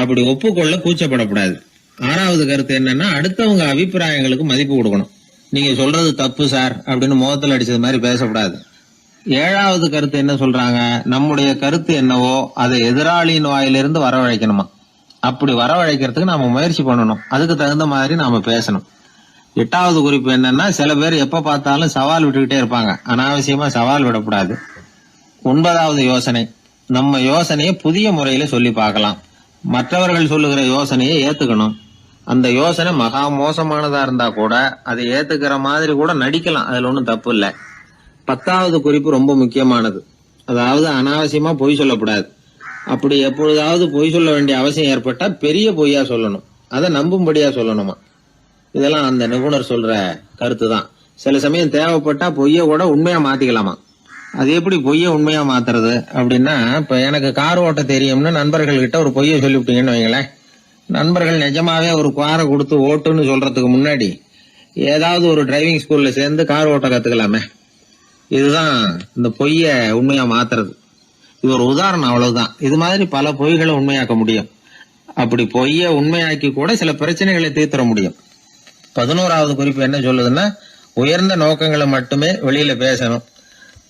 அப்படி ஒப்புக்கொள்ள கூச்சப்படக்கூடாது. 6வது கருத்து என்னன்னா, அடுத்தவங்க அபிப்பிராயங்களுக்கு மதிப்பு கொடுக்கணும். நீங்க சொல்றது தப்பு சார் அப்படின்னு முகத்தில் அடிச்சது மாதிரி பேசக்கூடாது. 7வது கருத்து என்ன சொல்றாங்க, நம்முடைய கருத்து என்னவோ அதை எதிராளியின் வாயிலிருந்து வரவழைக்கணுமா. அப்படி வரவழைக்கிறதுக்கு நாம முயற்சி பண்ணணும். அதுக்கு தகுந்த மாதிரி நாம பேசணும். 8வது குறிப்பு என்னன்னா, சில பேர் எப்ப பார்த்தாலும் சவால் விட்டுக்கிட்டே இருப்பாங்க. அனாவசியமா சவால் விடக்கூடாது. 9வது யோசனை, நம்ம யோசனையை புதிய முறையில சொல்லி பார்க்கலாம். மற்றவர்கள் சொல்லுகிற யோசனையை ஏத்துக்கணும். அந்த யோசனை மகா மோசமானதா இருந்தா கூட அதை ஏத்துக்கிற மாதிரி கூட நடிக்கலாம். அதுல ஒன்றும் தப்பு இல்லை. 10வது குறிப்பு ரொம்ப முக்கியமானது. அதாவது அனாவசியமா பொய் சொல்லக்கூடாது. அப்படி எப்பொழுதாவது பொய் சொல்ல வேண்டிய அவசியம் ஏற்பட்டா பெரிய பொய்யா சொல்லணும். அதை நம்பும்படியா சொல்லணுமா. இதெல்லாம் அந்த நிபுணர் சொல்ற கருத்து தான். சில சமயம் தேவைப்பட்டா பொய்ய கூட உண்மையா மாத்திக்கலாமா. அது எப்படி பொய்ய உண்மையா மாத்துறது அப்படின்னா, இப்ப எனக்கு கார் ஓட்ட தெரியும்னு நண்பர்கள் கிட்ட ஒரு பொய்ய சொல்லிவிட்டீங்கன்னு வைங்களேன். நண்பர்கள் நிஜமாவே ஒரு காரை கொடுத்து ஓட்டுன்னு சொல்றதுக்கு முன்னாடி ஏதாவது ஒரு டிரைவிங் ஸ்கூல்ல சேர்ந்து கார் ஓட்ட கத்துக்கலாமே. இதுதான் இந்த பொய்ய உண்மையா மாத்துறது. இது ஒரு உதாரணம், அவ்வளவுதான். இது மாதிரி பல பொய்களை உண்மையாக்க முடியும். அப்படி பொய்ய உண்மையாக்கி கூட சில பிரச்சனைகளை தீர்த்திட முடியும். 11வது குறிப்பு என்ன சொல்லுதுன்னா, உயர்ந்த நோக்கங்களை மட்டுமே வெளியில பேசணும்.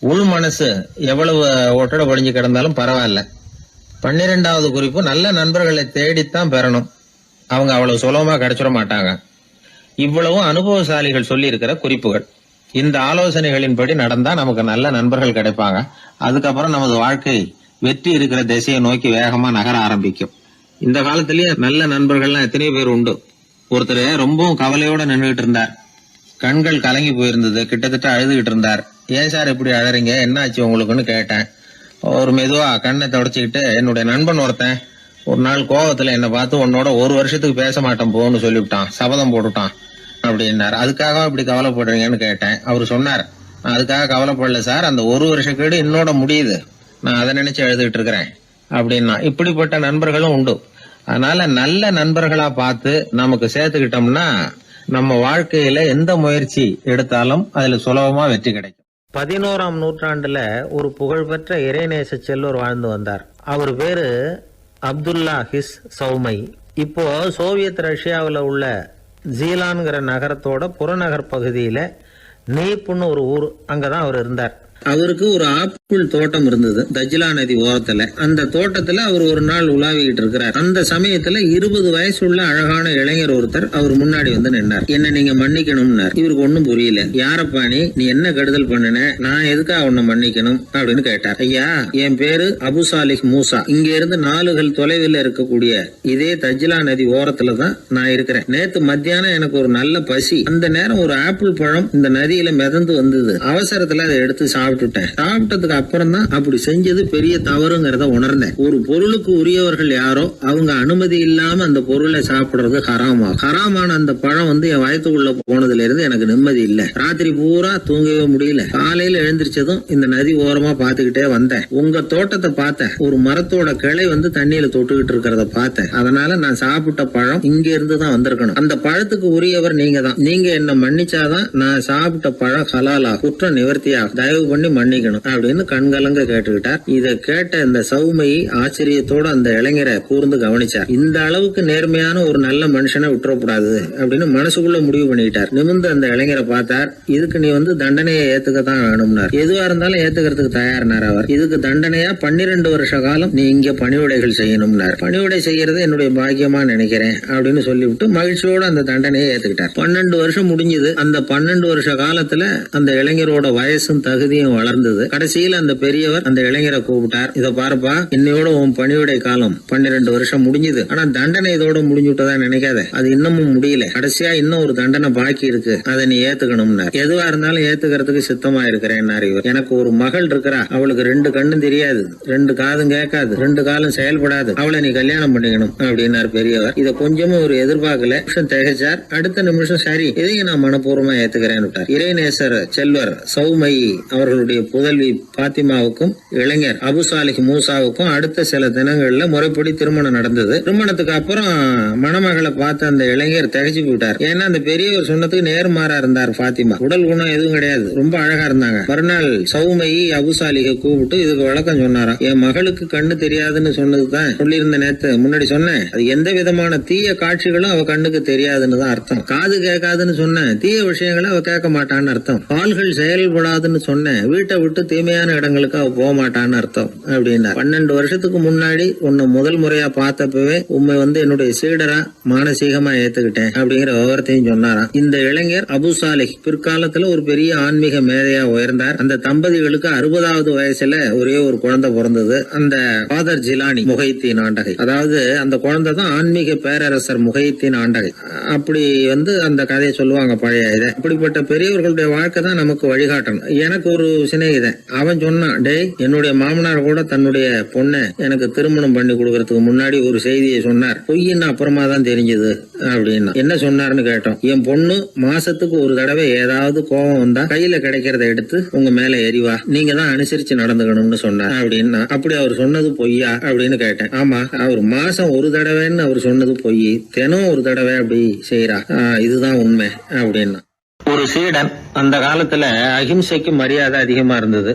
உள் மனசு எவ்வளவு ஒட்டடை படிஞ்சு கிடந்தாலும் பரவாயில்ல. 12வது குறிப்பு, நல்ல நண்பர்களை தேடித்தான் பெறணும். அவங்க அவ்வளவு சுலபமா கிடைச்சிட மாட்டாங்க. இவ்வளவும் அனுபவசாலிகள் சொல்லி இருக்கிற குறிப்புகள். இந்த ஆலோசனைகளின்படி நடந்தா நமக்கு நல்ல நண்பர்கள் கிடைப்பாங்க. அதுக்கப்புறம் நமது வாழ்க்கை வெற்றி இருக்கிற திசையை நோக்கி வேகமா நகர ஆரம்பிக்கும். இந்த காலத்திலேயே நல்ல நண்பர்கள்லாம் எத்தனையோ பேர் உண்டு. ஒருத்தர் ரொம்பவும் கவலையோட நின்றுகிட்டு இருந்தார். கண்கள் கலங்கி போயிருந்தது. கிட்டத்தட்ட அழுதுகிட்டு இருந்தார். ஏன் சார் இப்படி அழறீங்க, என்ன ஆச்சு உங்களுக்குன்னு கேட்டேன். ஒரு மெதுவா கண்ணை தொடச்சிக்கிட்டு, என்னுடைய நண்பன் ஒருத்தன் ஒரு நாள் கோவத்துல என்னை பார்த்து உன்னோட 1 வருஷத்துக்கு பேச மாட்டேன் போன்னு சொல்லிவிட்டான், சபதம் போட்டுட்டான் அப்படின்னாரு. அதுக்காக இப்படி கவலைப்படுறீங்கன்னு கேட்டேன். அவர் சொன்னார், நான் அதுக்காக கவலைப்படல சார், அந்த 1 வருஷ கேடு என்னோட முடியுது, நான் அதை நினைச்சு எழுதிட்டு இருக்கிறேன் அப்படின்னா. இப்படிப்பட்ட நண்பர்களும் உண்டு. அதனால நல்ல நண்பர்களா பார்த்து நமக்கு சேர்த்துக்கிட்டோம்னா நம்ம வாழ்க்கையில எந்த முயற்சி எடுத்தாலும் அதுல சுலபமா வெற்றி கிடைக்கும். 11ஆம் நூற்றாண்டுல ஒரு புகழ்பெற்ற இறைநேச செல்வர் வாழ்ந்து வந்தார். அவர் பேரு அப்துல்லா ஹிஸ் சௌமை. இப்போ சோவியத் ரஷ்யாவில் உள்ள ஜீலான்கிற நகரத்தோட புறநகர் பகுதியில நீப்புன்னு ஒரு ஊர், அங்கதான் அவர் இருந்தார். அவருக்கு ஒரு ஆப்பிள் தோட்டம் இருந்தது தஜ்லா நதி ஓரத்துல. அந்த தோட்டத்துல அவர் ஒரு நாள் உலாவிக்கிட்டு இருக்கிறார். அந்த சமயத்துல 20 வயசுள்ள அழகான இளைஞர் ஒருத்தர் அவர் முன்னாடி வந்து நின்னார். என்ன நீங்க மன்னிக்கணும்னார். இவருக்கு ஒன்னும் புரியல. யாரப்பா நீ என்ன கெடுதல் பண்ணின, நான் எதுக்காக உன்னை மன்னிக்கணும் அப்படின்னு கேட்டார். ஐயா, என் பேரு அபு சாலிஹ் மூசா. இங்க இருந்து 4 கல் தொலைவில் இருக்கக்கூடிய இதே தஜ்லா நதி ஓரத்துல தான் நான் இருக்கிறேன். நேத்து மத்தியானம் எனக்கு ஒரு நல்ல பசி. அந்த நேரம் ஒரு ஆப்பிள் பழம் இந்த நதியில மிதந்து வந்தது. அவசரத்துல அதை எடுத்து சாப்பிட்டுட்டேன். சாப்பிட்டதுக்கு அப்புறம் தான் அப்படி செஞ்சது பெரிய தவறுங்கிறத உணர்ந்தேன். ஒரு பொருளுக்கு உரியவர்கள் யாரோ அவங்க அனுமதி இல்லாம அந்த பொருளை சாப்பிடுறது ஹராமா. ஹராமான அந்த பழம் வந்து என் வயத்துக்குள்ள போனதுல இருந்து எனக்கு நிம்மதி இல்ல. ராத்திரி பூரா தூங்கவே முடியல. காலையில எழுந்திரிச்சதும் இந்த நதி ஓரமா பாத்துக்கிட்டே வந்தேன். உங்க தோட்டத்தை பார்த்தேன். ஒரு மரத்தோட கிளை வந்து தண்ணியில தொட்டுக்கிட்டு இருக்கிறத பார்த்தேன். அதனால நான் சாப்பிட்ட பழம் இங்க இருந்து தான் வந்திருக்கணும். அந்த பழத்துக்கு உரியவர் நீங்க தான். நீங்க என்ன மன்னிச்சாதான் நான் சாப்பிட்ட பழம் ஹலாலா, குற்றம் நிவர்த்தியா, தயவு பண்ணி மன்னிக்கணும் அப்படின்னு கண்கலங்க கேட்டுக்கிட்டார். இத கேட்ட இந்த சௌமையை ஆச்சரியத்தோட அந்த இளைஞரை கூர்ந்து கவனிச்சார். இந்த அளவுக்கு நேர்மையான ஒரு நல்ல மனுஷனை விட்டுறக்கூடாது அப்படின்னு மனசுக்குள்ள முடிவு பண்ணிக்கிட்டார். நிமிர்ந்து அந்த இளைஞரை பார்த்தார். இதுக்கு நீ வந்து தண்டனையை ஏத்துக்கத்தான் வேணும்னார். எதுவா இருந்தாலும் ஏத்துக்கிறதுக்கு தயார்னார் அவர். இதுக்கு தண்டனையா 12 வருஷ காலம் நீ இங்க பணிவிடைகள் செய்யணும்னார். பணிவிடை செய்யறது என்னுடைய பாக்கியமா நினைக்கிறேன் அப்படின்னு சொல்லிவிட்டு மகிழ்ச்சியோட அந்த தண்டனையை ஏத்துக்கிட்டார். 12 வருஷம் முடிஞ்சது. அந்த 12 வருஷ காலத்துல அந்த இளைஞரோட வயசும் தகுதியும் வளர்ந்தது. கடைசியில் அந்த பெரியவர் அந்த இளைஞரை கூப்பிட்டார். இத பாருப்பா, இன்னையோட உன் பணிவிடை காலம் 12 வருஷம் முடிஞ்சது. ஆனா தண்டனை இதோட முடிஞ்சுட்டதா நினைக்காத. அது இன்னமும் முடியல. கடைசியா இன்னும் ஒரு தண்டனை பாக்கி இருக்கு. அதை நீ ஏத்துக்கணும்னார். எதுவா இருந்தாலும் ஏத்துக்கிறதுக்கு சித்தமா இருக்கிறேன் இவர். எனக்கு ஒரு மகள் இருக்கிறா. அவளுக்கு 2 கண்ணும் தெரியாது, 2 காதும் கேட்காது, 2 காலும் செயல்படாது. அவளை நீ கல்யாணம் பண்ணிக்கணும் அப்படின்னார் பெரியவர். இத கொஞ்சமும் ஒரு எதிர்பார்க்கல. திகைச்சார். அடுத்த நிமிஷம் சரி, இதையும் நான் மனப்பூர்வமா ஏத்துக்கிறேன். இறைநேசர் செல்வர் சௌமை அவர்கள் அவர்களுடைய புதல்வி பாத்திமாவுக்கும் இளைஞர் அபு சாலிஹ் மூசாவுக்கும் அடுத்த சில தினங்கள்ல முறைப்படி திருமணம் நடந்தது. திருமணத்துக்கு அப்புறம் மணமகளை பார்த்த அந்த இளைஞர் திகைச்சு போயிட்டார். ஏன்னா அந்த பெரியவர் சொன்னதுக்கு நேர்மாறா இருந்தார். பாத்திமா உடல் குணம் எதுவும் கிடையாது, ரொம்ப அழகா இருந்தாங்க. மறுநாள் சௌமையை அபு சாலிஹை கூப்பிட்டு இதுக்கு விளக்கம் சொன்னாராம். என் மகளுக்கு கண்ணு தெரியாதுன்னு சொன்னதுதான் சொல்லியிருந்த நேத்து முன்னாடி சொன்னேன். அது எந்த விதமான தீய காட்சிகளும் அவ கண்ணுக்கு தெரியாதுன்னு தான் அர்த்தம். காது கேட்காதுன்னு சொன்னேன், தீய விஷயங்களை அவ கேட்க மாட்டான்னு அர்த்தம். கால்கள் செயல்படாதுன்னு சொன்னேன், வீட்டை விட்டு தீமையான இடங்களுக்கு அவ போக மாட்டான்னு அர்த்தம் அப்படின்னா. 12 வருஷத்துக்கு முன்னாடி உன்னை முதல் முறையா பார்த்தப்பவே உண்மை என்னுடைய சீடரா மானசீகமா ஏத்துக்கிட்டேன் அப்படிங்கிற விவரத்தையும் சொன்னாராம். இந்த இளைஞர் அபு சாலிஹ் பிற்காலத்துல ஒரு பெரிய ஆன்மீக மேதையா உயர்ந்தார். அந்த தம்பதிகளுக்கு 60வது வயசுல ஒரே ஒரு குழந்தை பிறந்தது. அந்த ஃபாதர் ஜிலானி முஹைத்தீன் ஆண்டகை, அதாவது அந்த குழந்தை தான் ஆன்மீக பேரரசர் முஹைத்தீன் ஆண்டகை. அப்படி அந்த கதையை சொல்லுவாங்க பழைய இதை. அப்படிப்பட்ட பெரியவர்களுடைய வாழ்க்கை தான் நமக்கு வழிகாட்டணும். எனக்கு ஒரு சிநேகிதன், அவன் சொன்னான், டே என்னுடைய மாமனார் கூட தன்னுடைய பொண்ணை எனக்கு திருமணம் பண்ணி கொடுக்கறதுக்கு முன்னாடி ஒரு செய்தியை சொன்னார். பொய்ன்னு அப்புறமா தான் தெரிஞ்சது அப்படின்னா. என்ன சொன்னார்னு கேட்டோம். என் பொண்ணு மாசத்துக்கு ஒரு தடவை ஏதாவது கோபம் வந்தா கையில கிடைக்கிறத எடுத்து உங்க மேல எரிவா, நீங்க தான் அனுசரிச்சு நடந்துக்கணும்னு சொன்னார் அப்படின்னா. அப்படி அவர் சொன்னது பொய்யா அப்படின்னு கேட்டேன். ஆமா, அவர் மாசம் ஒரு தடவைன்னு அவர் சொன்னது பொய், தினம் ஒரு தடவை அப்படி செய்யறா, இதுதான் உண்மை அப்படின்னா. ஒரு சீடன் அந்த காலத்துல அஹிம்சைக்கு மரியாதை அதிகமா இருந்தது.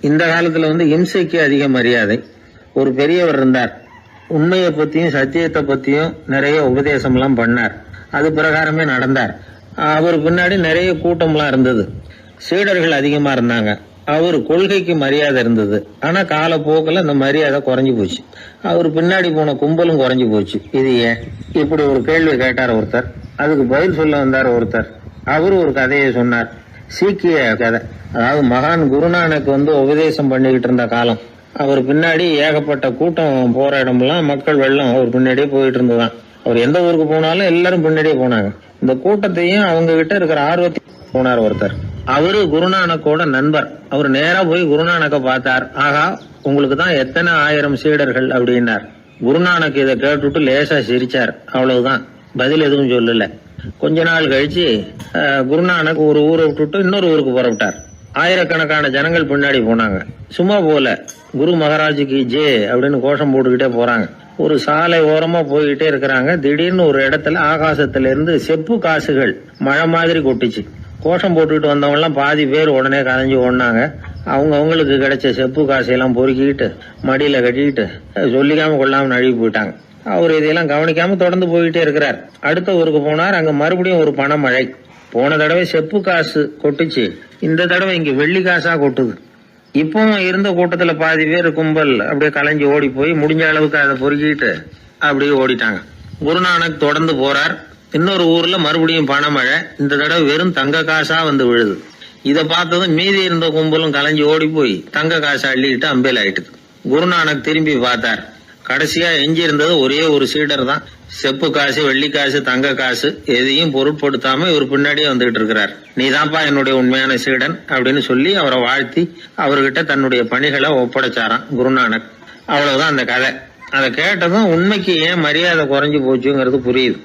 இந்த காலத்துல இம்சைக்கு அதிக மரியாதை. ஒரு பெரியவர் இருந்தார், உண்மையை பத்தியும் சத்தியத்தை பத்தியும் நிறைய உபதேசம் எல்லாம் பண்ணார். அது பிரகாரமே நடந்தார். அவர் பின்னாடி நிறைய கூட்டம்லாம் இருந்தது, சீடர்கள் அதிகமா இருந்தாங்க. அவர் கொள்கைக்கு மரியாதை இருந்தது. ஆனா காலப்போக்கில் அந்த மரியாதை குறைஞ்சு போச்சு. அவர் பின்னாடி போன கும்பலும் குறைஞ்சு போச்சு. இது ஏன்? இப்படி ஒரு கேள்வி கேட்டார் ஒருத்தர். அதுக்கு பதில் சொல்ல வந்தார் ஒருத்தர். அவரு ஒரு கதையை சொன்னார், சீக்கிய கதை. அதாவது மகான் குருநானக் உபதேசம் பண்ணிக்கிட்டு இருந்த காலம். அவர் பின்னாடி ஏகப்பட்ட கூட்டம் போற இடமெல்லாம் மக்கள் வெள்ளம் அவர் பின்னாடியே போயிட்டு இருந்ததுதான். அவர் எந்த ஊருக்கு போனாலும் எல்லாரும் பின்னாடியே போனாங்க. இந்த கூட்டத்தையும் அவங்க கிட்ட இருக்கிற ஆர்வத்தையும் போனார் ஒருத்தர். அவரு குருநானக்கோட நண்பர். அவர் நேரா போய் குருநானக்க பார்த்தார். ஆகா, உங்களுக்கு தான் எத்தனை ஆயிரம் சீடர்கள் அப்படின்னார். குருநானக் இதை கேட்டுட்டு லேசா சிரிச்சார், அவ்வளவுதான், பதில் எதுவும் சொல்லல. கொஞ்ச நாள் கழிச்சு குருநானக் ஒரு ஊரை விட்டுட்டு இன்னொரு ஊருக்கு புறப்பட்டார். ஆயிரக்கணக்கான ஜனங்கள் பின்னாடி போனாங்க. சும்மா போல, குரு மகாராஜுக்கு ஜே அப்படின்னு கோஷம் போட்டுக்கிட்டே போறாங்க. ஒரு சாலை ஓரமா போய்கிட்டே இருக்கிறாங்க. திடீர்னு ஒரு இடத்துல ஆகாசத்துல இருந்து செப்பு காசுகள் மழை மாதிரி கொட்டிச்சு. கோஷம் போட்டுக்கிட்டு வந்தவங்க எல்லாம் பாதி பேர் உடனே கதைஞ்சு ஓடினாங்க. அவங்களுக்கு கிடைச்ச செப்பு காசையெல்லாம் பொறுக்கிட்டு மடியில கட்டிக்கிட்டு சொல்லிக்காம கொள்ளாம நழுவி போயிட்டாங்க. அவர் இதையெல்லாம் கவனிக்காம தொடர்ந்து போய்கிட்டே இருக்கிறார். அடுத்த ஊருக்கு போனார். அங்க மறுபடியும் ஒரு பணமழை. போன தடவை செப்பு காசு கொட்டுச்சு, இந்த தடவை இங்க வெள்ளி காசா கொட்டுது. இப்பவும் இருந்த கூட்டத்துல பாதி பேர் கும்பல் அப்படியே கலைஞ்சு ஓடி போய் முடிஞ்ச அளவுக்கு அதை பொறுக்கிட்டு அப்படியே ஓடிட்டாங்க. குருநானக் தொடர்ந்து போறார். இன்னொரு ஊர்ல மறுபடியும் பணமழை. இந்த தடவை வெறும் தங்க காசா விழுது. இதை பார்த்ததும் மீதி இருந்த கும்பலும் கலைஞ்சு ஓடி போய் தங்க காசை அள்ளிக்கிட்டு அம்பேல் ஆயிட்டுது. குருநானக் திரும்பி பார்த்தார். கடைசியா எஞ்சி இருந்தது ஒரே ஒரு சீடர் தான். செப்பு காசு, வெள்ளி காசு, தங்க காசு எதையும் பொருட்படுத்தாம இவர் பின்னாடியே வந்துகிட்டு இருக்கிறார். நீதான்ப்பா என்னுடைய உண்மையான சீடன் அப்படின்னு சொல்லி அவரை வாழ்த்தி அவர்கிட்ட தன்னுடைய பணிகளை ஒப்படைச்சாராம் குருநானக். அவ்வளவுதான் அந்த கதை. அதை கேட்டதும் உண்மைக்கு ஏன் மரியாதை குறைஞ்சு போச்சுங்கிறது புரியுது.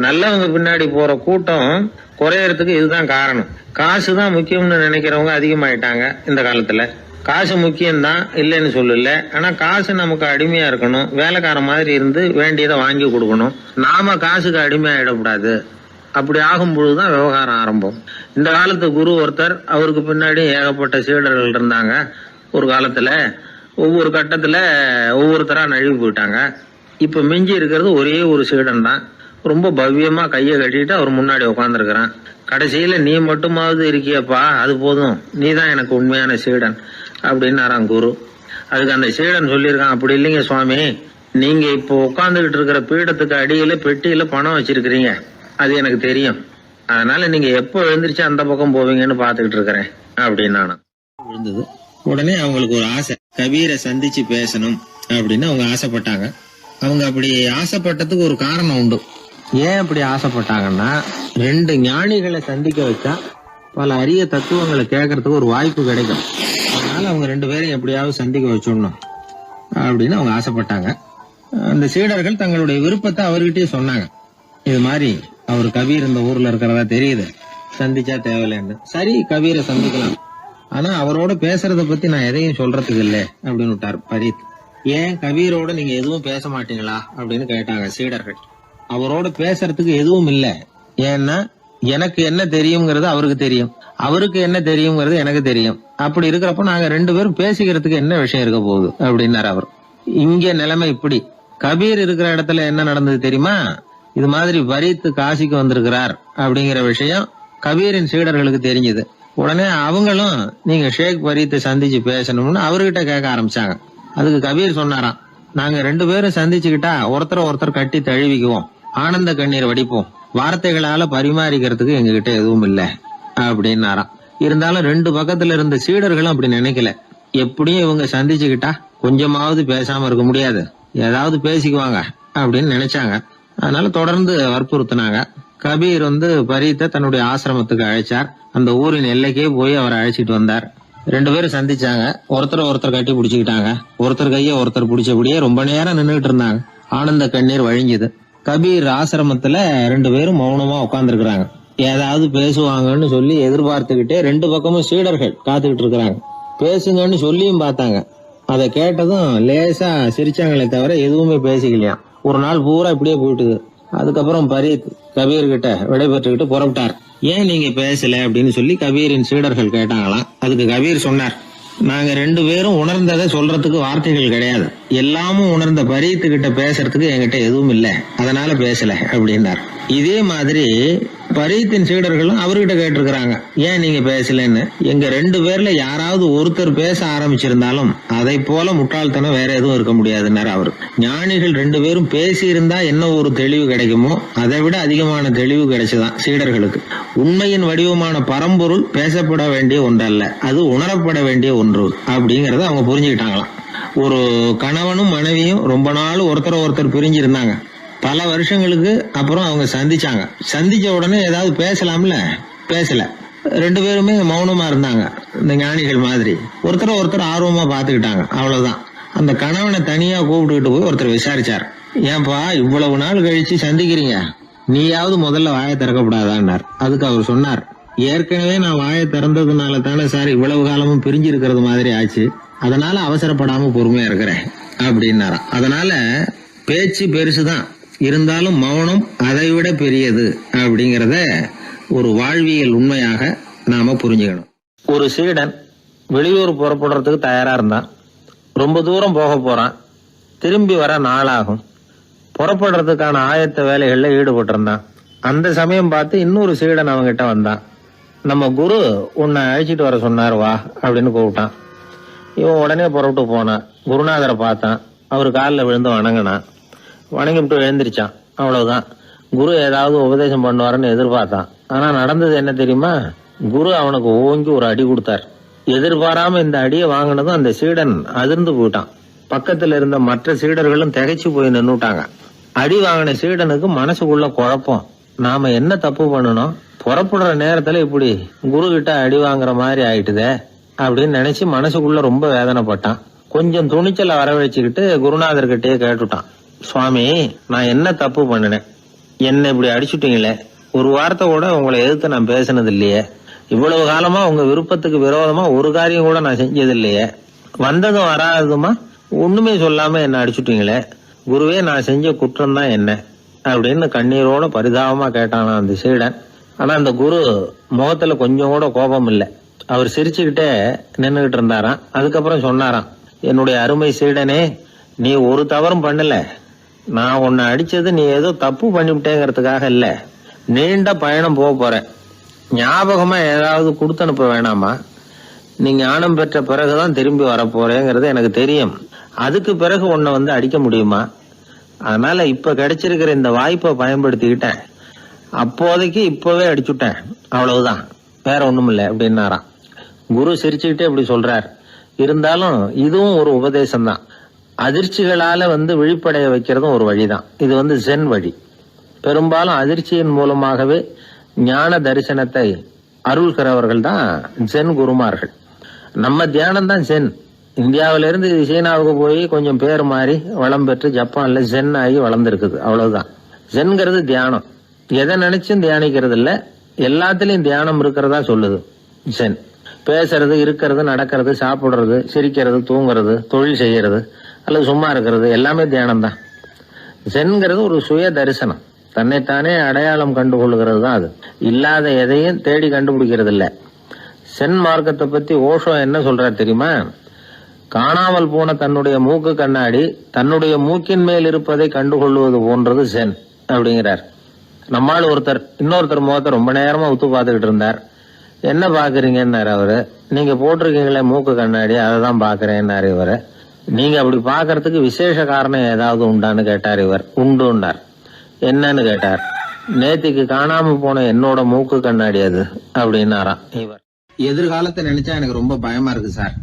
நல்லவங்க பின்னாடி போற கூட்டம் குறையறதுக்கு இதுதான் காரணம். காசு தான் முக்கியம்னு நினைக்கிறவங்க அதிகமாயிட்டாங்க இந்த காலத்துல. காசு முக்கியம்தான், இல்லைன்னு சொல்லல. ஆனா காசு நமக்கு அடிமையா இருக்கணும். வேலைக்கார மாதிரி இருந்து வேண்டியதை வாங்கி கொடுக்கணும். நாம காசுக்கு அடிமையாயிடக்கூடாது. அப்படி ஆகும் பொழுதுதான் விவகாரம் ஆரம்பம். இந்த காலத்து குரு ஒருத்தர், அவருக்கு பின்னாடி ஏகப்பட்ட சீடர்கள் இருந்தாங்க. ஒரு காலத்துல ஒவ்வொரு கட்டத்துல ஒவ்வொருத்தரா நழுவி போயிட்டாங்க. இப்ப மிஞ்சி இருக்கிறது ஒரே ஒரு சீடன் தான். ரொம்ப பவ்யமா கையை கட்டிட்டு அவர் முன்னாடி உட்காந்துருக்கிறான். கடைசியில நீ மட்டுமாவது இருக்கியப்பா, அது போதும், நீ தான் எனக்கு உண்மையான சீடன் அப்படின்னாராம் குரு. அதுக்கு அந்த சீடன் சொல்லியிருக்கான், அப்படி இல்லைங்க சுவாமி, நீங்க இப்போ உட்காந்துக்கிட்டு இருக்கிற பீடத்துக்கு அடியில பெட்டியில பணம் வச்சிருக்கிறீங்க, அது எனக்கு தெரியும். அதனால நீங்க எப்போ எழுந்திரிச்சு அந்த பக்கம் போவீங்கன்னு பாத்துக்கிட்டு இருக்கிறேன் அப்படின்னா விழுந்தது. உடனே அவங்களுக்கு ஒரு ஆசை, கபீரை சந்திச்சு பேசணும் அப்படின்னு அவங்க ஆசைப்பட்டாங்க. அவங்க அப்படி ஆசைப்பட்டதுக்கு ஒரு காரணம் உண்டு. ஏன் அப்படி ஆசைப்பட்டாங்கன்னா, 2 ஞானிகளை சந்திக்க வச்சா பல அரிய தத்துவங்களை கேட்கறதுக்கு ஒரு வாய்ப்பு கிடைக்கும். அதனால அவங்க 2 பேரையும் எப்படியாவது சந்திக்க வச்சிடணும் அப்படின்னு அவங்க ஆசைப்பட்டாங்க. அந்த சீடர்கள் தங்களுடைய விருப்பத்தை அவர்கிட்டயே சொன்னாங்க. இது மாதிரி அவர் கபீர் இந்த ஊர்ல இருக்கிறதா தெரியுது, சந்திச்சா தேவையில்லைன்னு. சரி, கபீரை சந்திக்கலாம் ஆனா அவரோட பேசுறத பத்தி நான் எதையும் சொல்றதுக்கு இல்ல அப்படின்னு விட்டார் பரீத். ஏன் கபீரோட நீங்க எதுவும் பேச மாட்டீங்களா அப்படின்னு கேட்டாங்க சீடர்கள். அவரோட பேசுறதுக்கு எதுவும் இல்ல. ஏன்னா எனக்கு என்ன தெரியுங்கிறது அவருக்கு தெரியும், அவருக்கு என்ன தெரியுங்கிறது எனக்கு தெரியும். அப்படி இருக்கிறப்ப நாங்க 2 பேரும் பேசிக்கிறதுக்கு என்ன விஷயம் இருக்க போகுது அப்படின்னாரு அவர். இங்க நிலைமை இப்படி. கபீர் இருக்கிற இடத்துல என்ன நடந்தது தெரியுமா? இது மாதிரி பரீத் காசிக்கு வந்திருக்கிறார் அப்படிங்கிற விஷயம் கபீரின் சீடர்களுக்கு தெரிஞ்சது. உடனே அவங்களும் நீங்க ஷேக் பரீத்தை சந்திச்சு பேசணும்னு அவர்கிட்ட கேட்க ஆரம்பிச்சாங்க. அதுக்கு கபீர் சொன்னாராம், நாங்க 2 பேரும் சந்திச்சுக்கிட்டா ஒருத்தர் கட்டி தழுவிக்குவோம், ஆனந்த கண்ணீர் வடிப்போம், வார்த்தைகளால பரிமாறிக்கிறதுக்கு எங்ககிட்ட எதுவும் இல்ல அப்படின்னாராம். இருந்தாலும் 2 பக்கத்துல இருந்த சீடர்களும் அப்படி நினைக்கல. எப்படியும் இவங்க சந்திச்சுக்கிட்டா கொஞ்சமாவது பேசாம இருக்க முடியாது, ஏதாவது பேசிக்குவாங்க அப்படின்னு நினைச்சாங்க. அதனால தொடர்ந்து வற்புறுத்தினாங்க. கபீர் பரீத்தை தன்னுடைய ஆசிரமத்துக்கு அழைச்சார். அந்த ஊரின் எல்லைக்கே போய் அவரை அழைச்சிட்டு வந்தார். 2 பேரும் சந்திச்சாங்க. ஒருத்தர் கட்டி பிடிச்சுக்கிட்டாங்க. ஒருத்தர் கைய ஒருத்தர் பிடிச்சபடியே ரொம்ப நேரம் நின்றுட்டு இருந்தாங்க. ஆனந்த கண்ணீர் வழிஞ்சுது. கபீர் ஆசிரமத்துல 2 பேரும் மௌனமா உட்கார்ந்துருக்காங்க. ஏதாவது பேசுவாங்கன்னு சொல்லி எதிர்பார்த்துக்கிட்டே 2 பக்கமும் சீடர்கள் காத்துக்கிட்டு இருக்கிறாங்க. பேசுங்கன்னு சொல்லியும் பார்த்தாங்க. அதை கேட்டதும் லேசா சிரிச்சாங்களே தவிர எதுவுமே பேசிக்கலையா. ஒரு நாள் பூரா இப்படியே போயிட்டுது. அதுக்கப்புறம் பரீத் கபீர் கிட்ட விடைபெற்றுக்கிட்டு புறப்பட்டார். ஏன் நீங்க பேசல அப்படின்னு சொல்லி கபீரின் சீடர்கள் கேட்டாங்களாம். அதுக்கு கபீர் சொன்னார், நாங்க 2 பேரும் உணர்ந்ததை சொல்றதுக்கு வார்த்தைகள் கிடையாது. எல்லாமும் உணர்ந்த பரீத்து கிட்ட பேசுறதுக்கு என்கிட்ட எதுவும் இல்ல, அதனால பேசல அப்படின்னார். இதே மாதிரி பரீத்தின் சீடர்களும் அவர்கிட்ட கேட்டிருக்கிறாங்க, ஏன் நீங்க பேசலன்னு. எங்க 2 பேர்ல யாராவது ஒருத்தர் பேச ஆரம்பிச்சிருந்தாலும் அதை போல முட்டாள்தனம் வேற எதுவும் இருக்க முடியாதுன்னாரு அவர். ஞானிகள் 2 பேரும் பேசி இருந்தா என்ன ஒரு தெளிவு கிடைக்குமோ அதை விட அதிகமான தெளிவு கிடைச்சதான் சீடர்களுக்கு. உண்மையின் வடிவமான பரம்பொருள் பேசப்பட வேண்டிய ஒன்றல்ல, அது உணரப்பட வேண்டிய ஒன்று அப்படிங்கறத அவங்க புரிஞ்சுக்கிட்டாங்களாம். ஒரு கணவனும் மனைவியும் ரொம்ப நாள் ஒருத்தர் பிரிஞ்சிருந்தாங்க. பல வருஷங்களுக்கு அப்புறம் அவங்க சந்திச்சாங்க. சந்திச்ச உடனே ஏதாவது பேசலாம்ல, பேசல. 2 பேருமே மௌனமா இருந்தாங்க. இந்த ஞானிகள் மாதிரி ஒருத்தர் ஆர்வமா பாத்துக்கிட்டாங்க, அவ்வளவுதான். அந்த கணவனை தனியா கூப்பிட்டுக்கிட்டு போய் ஒருத்தர் விசாரிச்சார், ஏன்பா இவ்வளவு நாள் கழிச்சு சந்திக்கிறீங்க, நீயாவது முதல்ல வாயை திறக்கப்படாதான்னார். அதுக்கு அவர் சொன்னார், ஏற்கனவே நான் வாயை திறந்ததுனால தானே சார் இவ்வளவு காலமும் பிரிஞ்சு இருக்கிறது மாதிரி ஆச்சு, அதனால அவசரப்படாம பொறுமையா இருக்கிறேன் அப்படின்னாராம். அதனால பேச்சு பெருசுதான், இருந்தாலும் மௌனம் அதை விட பெரியது அப்படிங்கறத ஒரு வாழ்வியல் உண்மையாக நாம புரிஞ்சுக்கணும். ஒரு சீடன் வெளியூர் புறப்படுறதுக்கு தயாரா இருந்தான். ரொம்ப தூரம் போக போறான். திரும்பி வர நாளாகும். புறப்படுறதுக்கான ஆயத்த வேலைகள்ல ஈடுபட்டு இருந்தான். அந்த சமயம் பார்த்து இன்னொரு சீடன் அவங்கிட்ட வந்தான். நம்ம குரு உன்னை அழைச்சிட்டு வர சொன்னார், வா அப்படின்னு கூப்பிட்டான். இவன் உடனே புறப்பட்டு போனான். குருநாதரை பார்த்தான். அவரு காலில் விழுந்து வணங்கினான். வணங்கிவிட்டு எழுந்திரிச்சான். அவ்வளவுதான். குரு ஏதாவது உபதேசம் பண்ணுவாருன்னு எதிர்பார்த்தான். ஆனா நடந்தது என்ன தெரியுமா? குரு அவனுக்கு ஓங்கி ஒரு அடி கொடுத்தார். எதிர்பாராம இந்த அடியை வாங்கினதும் அந்த சீடன் அதிர்ந்து போயிட்டான். பக்கத்துல இருந்த மற்ற சீடர்களும் திகைச்சு போய் நின்னுட்டாங்க. அடி வாங்கின சீடனுக்கு மனசுக்குள்ள குழப்பம். நாம என்ன தப்பு பண்ணணும், புறப்படுற நேரத்துல இப்படி குரு கிட்ட அடி வாங்குற மாதிரி ஆயிட்டுதே அப்படின்னு நினைச்சு மனசுக்குள்ள ரொம்ப வேதனைப்பட்டான். கொஞ்சம் துணிச்சலை வரவழைச்சுக்கிட்டு குருநாதர்கிட்டயே கேட்டுட்டான், சுவாமி நான் என்ன தப்பு பண்ணினேன், என்ன இப்படி அடிச்சுட்டீங்களே, ஒரு வார்த்தை கூட உங்களை எதிர்த்து நான் பேசினது இல்லையே, இவ்வளவு காலமா உங்க விருப்பத்துக்கு விரோதமா ஒரு காரியம் கூட நான் செஞ்சது இல்லையே, வந்ததும் வராததுமா ஒண்ணுமே சொல்லாம என்ன அடிச்சுட்டீங்களே, குருவே நான் செஞ்ச குற்றம் தான் என்ன அப்படின்னு கண்ணீரோட பரிதாபமா கேட்டானா அந்த சீடன். ஆனா அந்த குரு முகத்துல கொஞ்சம் கூட கோபம் இல்லை. அவர் சிரிச்சுக்கிட்டே நின்னுகிட்டு இருந்தாராம். அதுக்கப்புறம் சொன்னாராம், என்னுடைய அருமை சீடனே, நீ ஒரு தவறும் பண்ணல, நான் உன்னை அடிச்சது நீ ஏதோ தப்பு பண்ணிவிட்டேங்கிறதுக்காக இல்ல, நீண்ட பயணம் போக போறேன், ஞாபகமா ஏதாவது கொடுத்து அனுப்ப வேணாமா, நீ ஞானம் பெற்ற பிறகுதான் திரும்பி வரப்போறேங்கிறது எனக்கு தெரியும், அதுக்கு பிறகு உன்னை அடிக்க முடியுமா, அதனால இப்ப கிடைச்சிருக்கிற இந்த வாய்ப்பை பயன்படுத்திக்கிட்டேன், அப்போதைக்கு இப்பவே அடிச்சுட்டேன், அவ்வளவுதான், வேற ஒண்ணும் இல்லை அப்படின்னாராம். குரு சிரிச்சுக்கிட்டே இப்படி சொல்றார். இருந்தாலும் இதுவும் ஒரு உபதேசம் தான். அதிர்ச்சிகளால விழிப்படைய வைக்கிறதும் ஒரு வழிதான். இது ஜென் வழி. பெரும்பாலும் அதிர்ச்சியின் மூலமாகவே ஞான தரிசனத்தை அருள்கிறவர்கள் தான் ஜென் குருமார்கள். நம்ம தியானம் தான் ஜென். இந்தியாவிலிருந்து சீனாவுக்கு போய் கொஞ்சம் பேர் மாறி வளம் பெற்று ஜப்பான்ல ஜென் ஆகி வளர்ந்துருக்குது, அவ்வளவுதான். ஜென்கிறது தியானம். எதை நினைச்சும் தியானிக்கிறது இல்ல, எல்லாத்திலையும் தியானம் இருக்கிறதா சொல்லுது ஜென். பேசுறது, இருக்கிறது, நடக்கிறது, சாப்பிடுறது, சிரிக்கிறது, தூங்குறது, தொழில் செய்யறது அல்லது சும்மா இருக்கிறது எல்லாமே தியானம் தான். சென்கிறது ஒரு சுய தரிசனம், தன்னைத்தானே அடையாளம் கண்டுகொள்ளுகிறது தான். அது இல்லாத எதையும் தேடி கண்டுபிடிக்கிறது இல்ல. சென் மார்க்கத்தை பத்தி ஓஷோ என்ன சொல்றாரு தெரியுமா? காணாமல் போன தன்னுடைய மூக்கு கண்ணாடி தன்னுடைய மூக்கின் மேல் இருப்பதை கண்டுகொள்வது போன்றது சென் அப்படிங்கிறார். நம்மால் ஒருத்தர் இன்னொருத்தர் முகத்தை ரொம்ப நேரமா உத்து பார்த்துக்கிட்டு இருந்தார். என்ன பாக்குறீங்கன்னாரு அவரு. நீங்க போட்டிருக்கீங்களே மூக்கு கண்ணாடி, அதை தான் பாக்குறேன்னாரு இவரு. நீங்க அப்படி பாக்குறதுக்கு விசேஷ காரணம் ஏதாவது உண்டான்னு கேட்டார் இவர். உண்டுன்னார். என்னன்னு கேட்டார். நேத்திக்கு காணாம போன என்னோட மூக்கு கண்ணாடி அது அப்படின்னாராம் இவர். எதிர்காலத்தை நினைச்சா எனக்கு ரொம்ப பயமா இருக்கு சார்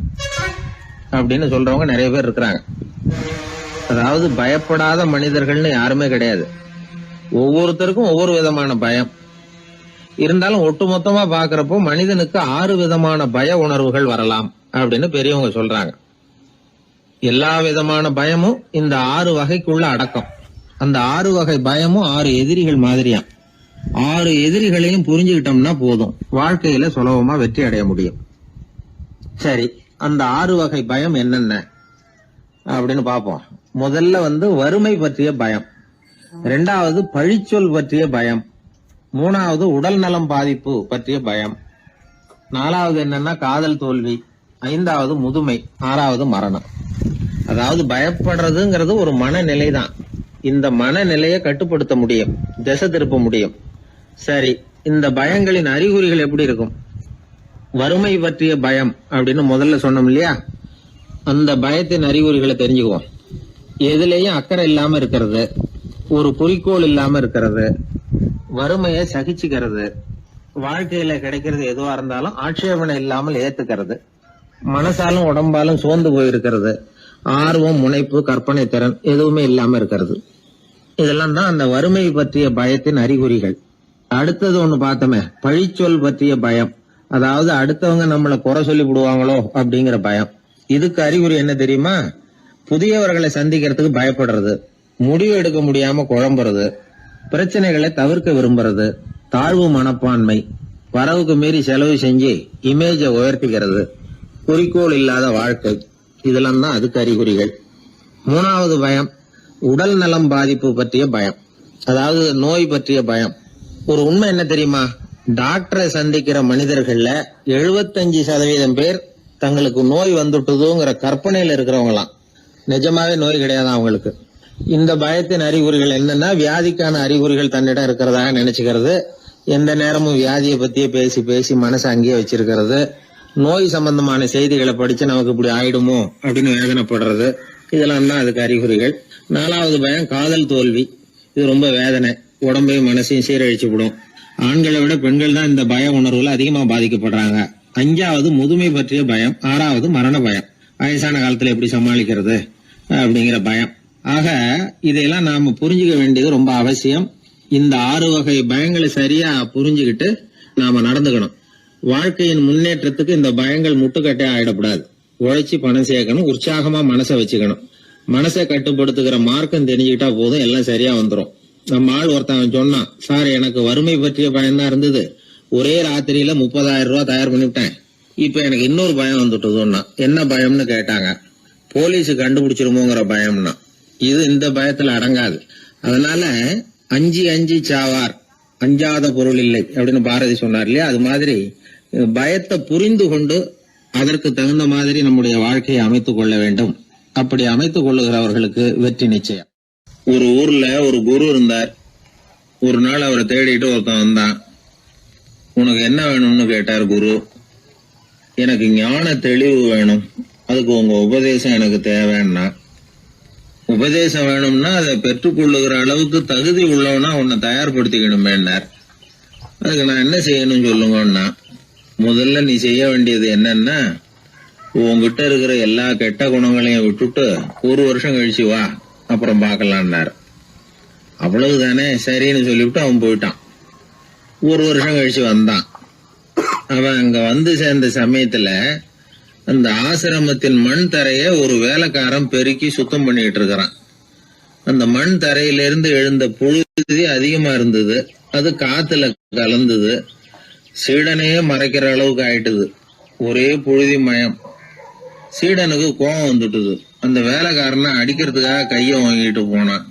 அப்படின்னு சொல்றவங்க நிறைய பேர் இருக்கிறாங்க. அதாவது பயப்படாத மனிதர்கள்னு யாருமே கிடையாது. ஒவ்வொருத்தருக்கும் ஒவ்வொரு விதமான பயம் இருந்தாலும் ஒட்டுமொத்தமா பாக்குறப்போ மனிதனுக்கு 6 விதமான பய உணர்வுகள் வரலாம் அப்படின்னு பெரியவங்க சொல்றாங்க. எல்லா விதமான பயமும் இந்த 6 வகைக்குள்ள அடக்கம். அந்த 6 வகை பயமும் 6 எதிரிகள் மாதிரியாம். 6 எதிரிகளையும் புரிஞ்சுக்கிட்டோம்னா போதும், வாழ்க்கையில சுலபமா வெற்றி அடைய முடியும். சரி, அந்த 6 வகை பயம் என்னென்ன அப்படின்னு பாப்போம். முதல்ல வறுமை பற்றிய பயம், 2வது பழிச்சொல் பற்றிய பயம், 3வது உடல் நலம் பாதிப்பு பற்றிய பயம், 4வது என்னன்னா காதல் தோல்வி, 5வது முதுமை, 6வது மரணம். அதாவது பயப்படுறதுங்கிறது ஒரு மனநிலை தான். இந்த மனநிலையை கட்டுப்படுத்த முடியும், திசை திருப்ப முடியும். சரி, இந்த பயங்களின் அறிகுறிகள் எப்படி இருக்கும்? வறுமை பற்றிய பயம் அப்படின்னு முதல்ல சொன்னோம் இல்லையா, அந்த பயத்தின் அறிகுறிகளை தெரிஞ்சுக்குவோம். எதுலேயும் அக்கறை இல்லாம இருக்கிறது, ஒரு குறிக்கோள் இல்லாம இருக்கிறது, வறுமையை சகிச்சுக்கிறது, வாழ்க்கையில கிடைக்கிறது எதுவா இருந்தாலும் ஆட்சேபனை இல்லாமல் ஏத்துக்கிறது, மனசாலும் உடம்பாலும் சோர்ந்து போயிருக்கிறது, ஆர்வம், முனைப்பு, கற்பனை திறன் எதுவுமே இல்லாம இருக்கிறது. இதெல்லாம் தான் அந்த வறுமை பற்றிய பயத்தின் அறிகுறிகள். அடுத்தது ஒண்ணு பார்த்தோமே, பழிச்சொல் பற்றிய பயம். அதாவது அடுத்தவங்க நம்மளை குறை சொல்லி விடுவாங்களோ அப்படிங்கிற பயம். இதுக்கு அறிகுறி என்ன தெரியுமா? புதியவர்களை சந்திக்கிறதுக்கு பயப்படுறது, முடிவு எடுக்க முடியாம குழம்புறது, பிரச்சனைகளை தவிர்க்க விரும்புறது, தாழ்வு மனப்பான்மை, வரவுக்கு மீறி செலவு செஞ்சு இமேஜை உயர்த்திக்கிறது, குறிக்கோள் இல்லாத வாழ்க்கை. இதெல்லாம் தான் அதுக்கு அறிகுறிகள். 3வது பயம் உடல் நலம் பாதிப்பு பற்றிய பயம், அதாவது நோய் பற்றிய பயம். ஒரு உண்மை என்ன தெரியுமா? டாக்டரை சந்திக்கிற மனிதர்கள்ல 75% பேர் தங்களுக்கு நோய் வந்துட்டுதுங்கிற கற்பனையில இருக்கிறவங்களாம். நிஜமாவே நோய் கிடையாது அவங்களுக்கு. இந்த பயத்தின் அறிகுறிகள் என்னன்னா, வியாதிக்கான அறிகுறிகள் தன்னிடம் இருக்கிறதாக நினைச்சுக்கிறது, எந்த நேரமும் வியாதியை பத்தியே பேசி பேசி மனசை அங்கேயே வச்சிருக்கிறது, நோய் சம்பந்தமான செய்திகளை படிச்சு நமக்கு இப்படி ஆயிடுமோ அப்படின்னு வேதனைப்படுறது. இதெல்லாம் தான் அதுக்கு அறிகுறிகள். 4வது பயம் காதல் தோல்வி. இது ரொம்ப வேதனை, உடம்பையும் மனசையும் சீரழிச்சு விடும். ஆண்களை விட பெண்கள் தான் இந்த பய உணர்வுல அதிகமா பாதிக்கப்படுறாங்க. 5வது முதுமை பற்றிய பயம். 6வது மரண பயம், வயசான காலத்துல எப்படி சமாளிக்கிறது அப்படிங்கிற பயம். ஆக இதையெல்லாம் நாம புரிஞ்சுக்க வேண்டியது ரொம்ப அவசியம். இந்த 6 வகை பயங்களை சரியா புரிஞ்சுக்கிட்டு நாம நடந்துக்கணும். வாழ்க்கையின் முன்னேற்றத்துக்கு இந்த பயங்கள் முட்டுக்கட்டே ஆயிடக்கூடாது. உழைச்சி பணம் சேர்க்கணும், உற்சாகமா மனசை வச்சுக்கணும். மனசை கட்டுப்படுத்துகிற மார்க்கம் தெரிஞ்சுக்கிட்டா போதும், எல்லாம் சரியா வந்துடும். நம்ம ஆள் ஒருத்தன் சொன்னான், சார் எனக்கு வறுமை பற்றிய பயம்தான் இருந்தது, ஒரே ராத்திரியில 30,000 ரூபாய் தயார் பண்ணிவிட்டேன், இப்ப எனக்கு இன்னொரு பயம் வந்துட்டுதுன்னா. என்ன பயம்னு கேட்டாங்க. போலீஸ் கண்டுபிடிச்சிருமோங்கிற பயம்னா. இது இந்த பயத்துல அடங்காது. அதனால அஞ்சி அஞ்சி சாவார், அஞ்சாத பொருள் இல்லை அப்படின்னு பாரதி சொன்னார் இல்லையா, அது மாதிரி பயத்தை புரிந்து கொண்டு அதற்கு தகுந்த மாதிரி நம்முடைய வாழ்க்கையை அமைத்துக் கொள்ள வேண்டும். அப்படி அமைத்துக் கொள்ளுகிறவர்களுக்கு வெற்றி நிச்சயம். ஒரு ஊர்ல ஒரு குரு இருந்தார். ஒரு நாள் அவரை தேடிட்டு ஒருத்தன் வந்தான். உனக்கு என்ன வேணும்னு கேட்டார் குரு. எனக்கு ஞான தெளிவு வேணும், அதுக்கு உங்க உபதேசம் எனக்கு தேவைன்னா. உபதேசம் வேணும்னா அதை பெற்றுக்கொள்ளுகிற அளவுக்கு தகுதி உள்ளவனா உன்னை தயார்படுத்திக்கணுமேன்னார். அதுக்கு நான் என்ன செய்யணும் சொல்லுங்கன்னா, முதல்ல நீ செய்ய வேண்டியது என்னன்னா, உங்ககிட்ட இருக்கிற எல்லா கெட்ட குணங்களையும் விட்டுட்டு 1 வருஷம் கழிச்சு வா, அப்புறம் பாக்கலான்னாரு. அவ்வளவுதானே, சரின்னு சொல்லிவிட்டு அவன் போயிட்டான். 1 வருஷம் கழிச்சு வந்தான். அவன் அங்க வந்து சேர்ந்த சமயத்துல அந்த ஆசிரமத்தின் மண் தரைய ஒரு வேலைக்காரன் பெருக்கி சுத்தம் பண்ணிட்டு இருக்கிறான். அந்த மண் தரையிலிருந்து எழுந்த புழுதி அதிகமா இருந்தது. அது காத்துல கலந்தது, சீடனையே மறைக்கிற அளவுக்கு ஆயிட்டுது. ஒரே புழுதி மயம். சீடனுக்கு கோபம் வந்துட்டுது. அந்த வேலைக்காரனை அடிக்கிறதுக்காக கைய வாங்கிட்டு போனான்.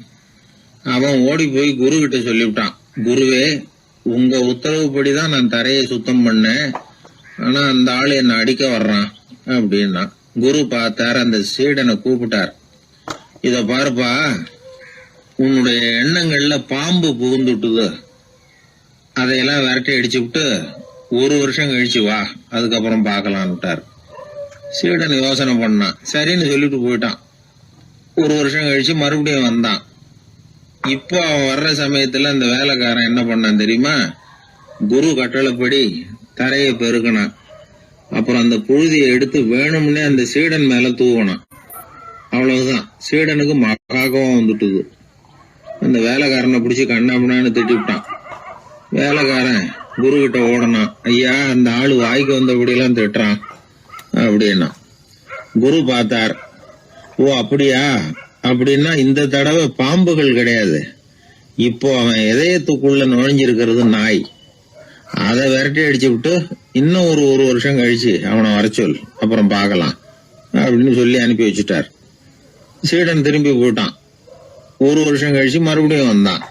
அவன் ஓடி போய் குரு கிட்ட சொல்லிவிட்டான், குருவே, உங்க உத்தரவுப்படிதான் நான் தரையை சுத்தம் பண்ணேன், ஆனா அந்த ஆளு என்ன அடிக்க வர்றான் அப்படின்னா. குரு பார்த்தார், அந்த சீடனை கூப்பிட்டார். இத பாருப்பா, உன்னுடைய எண்ணங்கள்ல பாம்பு புகுந்துட்டுது, அதையெல்லாம் விரட்டி அடிச்சு விட்டு 1 வருஷம் கழிச்சு வா, அதுக்கப்புறம் பாக்கலான்னுட்டார். சீடன் யோசனை பண்ணான். சரின்னு சொல்லிட்டு போயிட்டான். 1 வருஷம் கழிச்சு மறுபடியும் வந்தான். இப்போ அவன் வர்ற சமயத்துல அந்த வேலைக்காரன் என்ன பண்ணான் தெரியுமா? குரு கட்டளைப்படி தரையை பெருக்கினான். அப்புறம் அந்த புழுதியை எடுத்து வேணும்னே அந்த சீடன் மேல தூவனான். அவ்வளவுதான், சீடனுக்கு மகாகம் வந்துட்டுது. அந்த வேலைக்காரனை பிடிச்சி கண்ணாமண்ணான்னு திட்டிவிட்டான். வேலைக்காரன் குரு கிட்ட ஓடனான். ஐயா, அந்த ஆளு வாய்க்கு வந்தபடியெல்லாம் திட்டுறான் அப்படின்னா. குரு பார்த்தார். ஓ அப்படியா? அப்படின்னா இந்த தடவை பாம்புகள் கிடையாது, இப்போ அவன் இதயத்துக்குள்ள நுழைஞ்சிருக்கிறது நாய். அதை விரட்டி அடிச்சு விட்டு இன்னும் ஒரு 1 வருஷம் கழிச்சு அவனை வர சொல், அப்புறம் பார்க்கலாம் அப்படின்னு சொல்லி அனுப்பி வச்சுட்டார். சீடன் திரும்பி போயிட்டான். 1 வருஷம் கழிச்சு மறுபடியும் வந்தான்.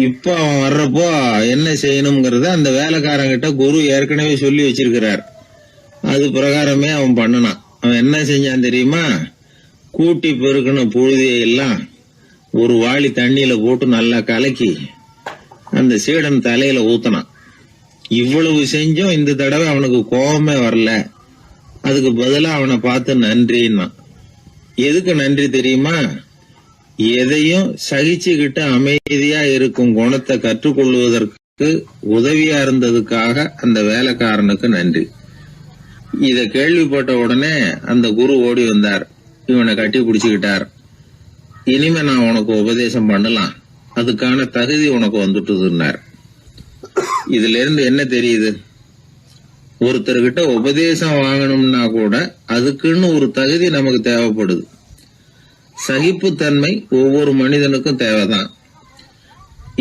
இப்ப அவன் வர்றப்போ என்ன செய்யணுங்கிறத அந்த வேலைக்காரங்கிட்ட குரு ஏற்கனவே சொல்லி வச்சிருக்கிறார். அது பிரகாரமே அவன் பண்ணனான். அவன் என்ன செஞ்சான் தெரியுமா? கூட்டி பெருக்கின புழுதியை எல்லாம் ஒரு வாளி தண்ணியில போட்டு நல்லா கலக்கி அந்த சீடன் தலையில ஊத்தினான். இவ்வளவு செஞ்சும் இந்த தடவை அவனுக்கு கோபமே வரல. அதுக்கு பதிலா அவனை பார்த்து நன்றின்னா. எதுக்கு நன்றி தெரியுமா? எதையும் சகிச்சுக்கிட்டு அமைதியா இருக்கும் குணத்தை கற்றுக்கொள்வதற்கு உதவியா இருந்ததுக்காக அந்த வேலைக்காரனுக்கு நன்றி. இத கேள்விப்பட்ட உடனே அந்த குரு ஓடி வந்தார். இவனை கட்டி பிடிச்சுக்கிட்டார். இனிமே நான் உனக்கு உபதேசம் பண்ணலாம், அதுக்கான தகுதி உனக்கு வந்துட்டுதுன்னார். இதுல இருந்து என்ன தெரியுது? ஒருத்தர்கிட்ட உபதேசம் வாங்கணும்னா கூட அதுக்குன்னு ஒரு தகுதி நமக்கு தேவைப்படுது. சகிப்புத்தன்மை ஒவ்வொரு மனிதனுக்கும் தேவைதான்.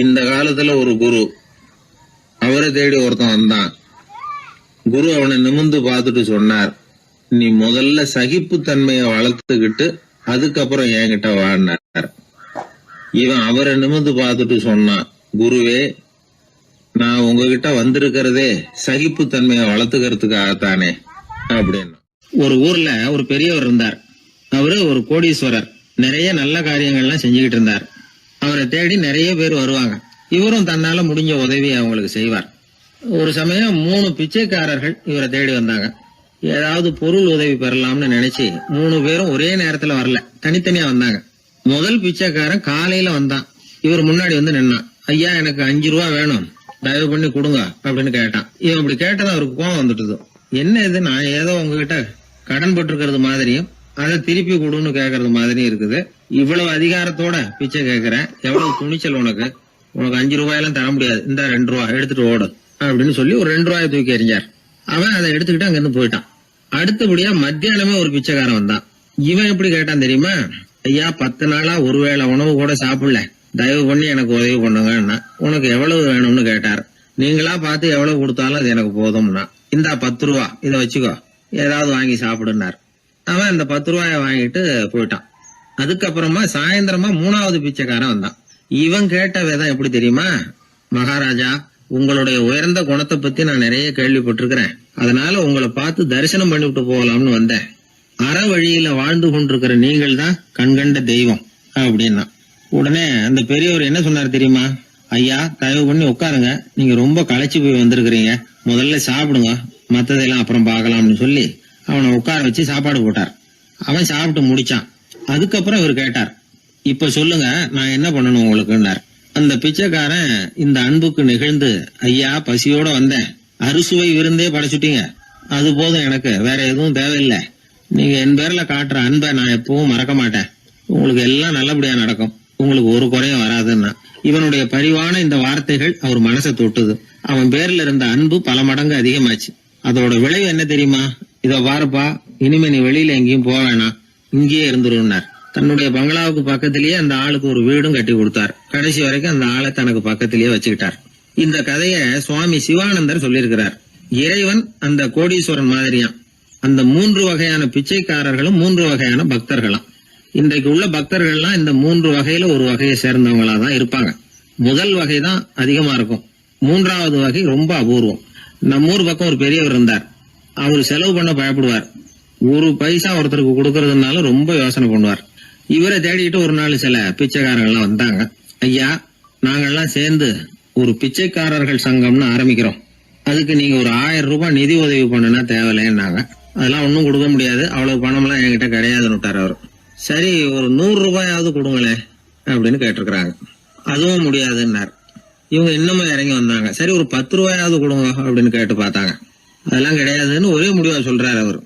இந்த காலத்துல ஒரு குரு, அவரை தேடி ஒருத்தன் வந்தான். குரு அவனை நிமிர்ந்து பார்த்துட்டு சொன்னார், நீ முதல்ல சகிப்புத்தன்மைய வளர்த்துக்கிட்டு அதுக்கப்புறம் என்கிட்ட வாடினார். இவன் அவரை நிமிர்ந்து பார்த்துட்டு சொன்னான், குருவே, நான் உங்ககிட்ட வந்திருக்கிறதே சகிப்புத்தன்மைய வளர்த்துக்கிறதுக்காகத்தானே அப்படின்னா. ஒரு ஊர்ல ஒரு பெரியவர் இருந்தார். அவரு ஒரு கோடீஸ்வரர். நிறைய நல்ல காரியங்கள்லாம் செஞ்சுக்கிட்டு இருந்தார். அவரை தேடி நிறைய பேர் வருவாங்க. இவரும் தன்னால முடிஞ்ச உதவி அவங்களுக்கு செய்வார். ஒரு சமயம் 3 பிச்சைக்காரர்கள் இவரை தேடி வந்தாங்க. ஏதாவது பொருள் உதவி பெறலாம்னு நினைச்சு 3 பேரும் ஒரே நேரத்துல வரல, தனித்தனியா வந்தாங்க. முதல் பிச்சைக்காரன் காலையில வந்தான். இவர் முன்னாடி வந்து நின்னான். ஐயா, எனக்கு 5 ரூபா வேணும், தயவு பண்ணி கொடுங்க அப்படின்னு கேட்டான். இவன் இப்படி கேட்டதான் அவருக்கு கோவம் வந்துட்டுது. என்ன இது, நான் ஏதோ உங்ககிட்ட கடன் பட்டிருக்கிறது மாதிரியும் அதை திருப்பி கொடுன்னு கேக்குறது மாதிரியும் இருக்குது. இவ்வளவு அதிகாரத்தோட பிச்சை கேக்குறேன், எவ்வளவு துணிச்சல் உனக்கு? உனக்கு 5 ரூபாயெல்லாம் தர முடியாது, இந்த 2 ரூபா எடுத்துட்டு ஓடு அப்படின்னு சொல்லி ஒரு 2 ரூபாயை தூக்கி எறிஞ்சார். அவன் அதை எடுத்துக்கிட்டு அங்கிருந்து போயிட்டான். அடுத்தபடியா மத்தியானமே ஒரு பிச்சைக்காரன் வந்தான். இவன் எப்படி கேட்டான் தெரியுமா? ஐயா, 10 நாளா ஒருவேளை உணவு கூட சாப்பிடல, தயவு பண்ணி எனக்கு உதவி பண்ணுங்கன்னா. உனக்கு எவ்வளவு வேணும்னு கேட்டார். நீங்களா பார்த்து எவ்வளவு கொடுத்தாலும் அது எனக்கு போதும்னா. இந்தா 10 ரூபா, இதை வச்சுக்கோ, ஏதாவது வாங்கி சாப்பிடுனார். அவன் அந்த 10 ரூபாய வாங்கிட்டு போயிட்டான். அதுக்கப்புறமா சாயந்தரமா 3வது பிச்சைக்காரன் வந்தான். இவன் கேட்ட விதம் எப்படி தெரியுமா? மகாராஜா, உங்களுடைய உயர்ந்த குணத்தை பத்தி நான் நிறைய கேள்விப்பட்டிருக்கிறேன், அதனால உங்களை பார்த்து தரிசனம் பண்ணிவிட்டு போகலாம்னு வந்தேன். அற வழியில வாழ்ந்து கொண்டிருக்கிற நீங்கள் தான் கண்கண்ட தெய்வம் அப்படின்னா. உடனே அந்த பெரியவர் என்ன சொன்னார் தெரியுமா? ஐயா, தயவு பண்ணி உட்காருங்க, நீங்க ரொம்ப களைச்சு போய் வந்திருக்கிறீங்க, முதல்ல சாப்பிடுங்க, மத்ததெல்லாம் அப்புறம் பார்க்கலாம்னு சொல்லி அவனை உட்கார வச்சு சாப்பாடு போட்டார். அவன் சாப்பிட்டு முடிச்சான். அதுக்கப்புறம் இவர் கேட்டார், இப்ப சொல்லுங்க, நான் என்ன பண்ணணும் உங்களுக்குன்னார். அந்த பிச்சைக்காரன் இந்த அன்புக்கு நெகிழ்ந்து, ஐயா, பசியோட வந்தேன், அறுசுவை விருந்தே படைச்சுட்டீங்க, அது போதும், எனக்கு வேற எதுவும் தேவையில்லை. நீங்க என் பேர்ல காட்டுற அன்பை நான் எப்பவும் மறக்க மாட்டேன், உங்களுக்கு எல்லாம் நல்லபடியா நடக்கும், உங்களுக்கு ஒரு குறையும் வராதுன்னா. இவனுடைய பரிவான இந்த வார்த்தைகள் அவர் மனசை தொட்டுது. அவன் பேர்ல இருந்த அன்பு பல மடங்கு அதிகமாச்சு. அதோட விளைவு என்ன தெரியுமா? இதோ பாருப்பா, இனிமே நீ வெளியில எங்கேயும் போக வேணாம், இங்கேயே இருந்துருன்னார். தன்னுடைய பங்களாவுக்கு பக்கத்திலேயே அந்த ஆளுக்கு ஒரு வீடும் கட்டி கொடுத்தார். கடைசி வரைக்கும் அந்த ஆளை தனக்கு பக்கத்திலேயே வச்சுக்கிட்டார். இந்த கதைய சுவாமி சிவானந்தர் சொல்லியிருக்கிறார். இறைவன் அந்த கோடீஸ்வரன் மாதிரியாம். அந்த 3 வகையான பிச்சைக்காரர்களும் 3 வகையான பக்தர்களாம். இன்றைக்கு உள்ள பக்தர்கள்லாம் இந்த 3 வகையில ஒரு வகையை சேர்ந்தவங்களா தான் இருப்பாங்க. முதல் வகை தான் அதிகமா இருக்கும். 3வது வகை ரொம்ப அபூர்வம். நம்ம ஊர் பக்கம் ஒரு பெரியவர் இருந்தார். அவர் செலவு பண்ண பயப்படுவார். ஒரு பைசா ஒருத்தருக்கு கொடுக்கறதுனால ரொம்ப யோசனை பண்ணுவார். இவரை தேடிட்டு ஒரு நாள் சில பிச்சைக்காரர்கள்லாம் வந்தாங்க. ஐயா, நாங்கெல்லாம் சேர்ந்து ஒரு பிச்சைக்காரர்கள் சங்கம்னு ஆரம்பிக்கிறோம். அதுக்கு நீங்க ஒரு 1000 ரூபாய் நிதி உதவி பண்ணுனா தேவையில்லைன்னாங்க. அதெல்லாம் ஒன்னும் கொடுக்க முடியாது, அவ்வளவு பணம்லாம் என்கிட்ட கிடையாதுன்னு விட்டார் அவர். சரி, ஒரு 100 ரூபாயாவது கொடுங்களேன் அப்படின்னு கேட்டிருக்கிறாங்க. அதுவும் முடியாதுன்னார். இவங்க இன்னமும் இறங்கி வந்தாங்க. சரி, ஒரு 10 ரூபாயாவது கொடுங்க அப்படின்னு கேட்டு பார்த்தாங்க. அதெல்லாம் கிடையாதுன்னு ஒரே முடிவா சொல்றாரு அவர்.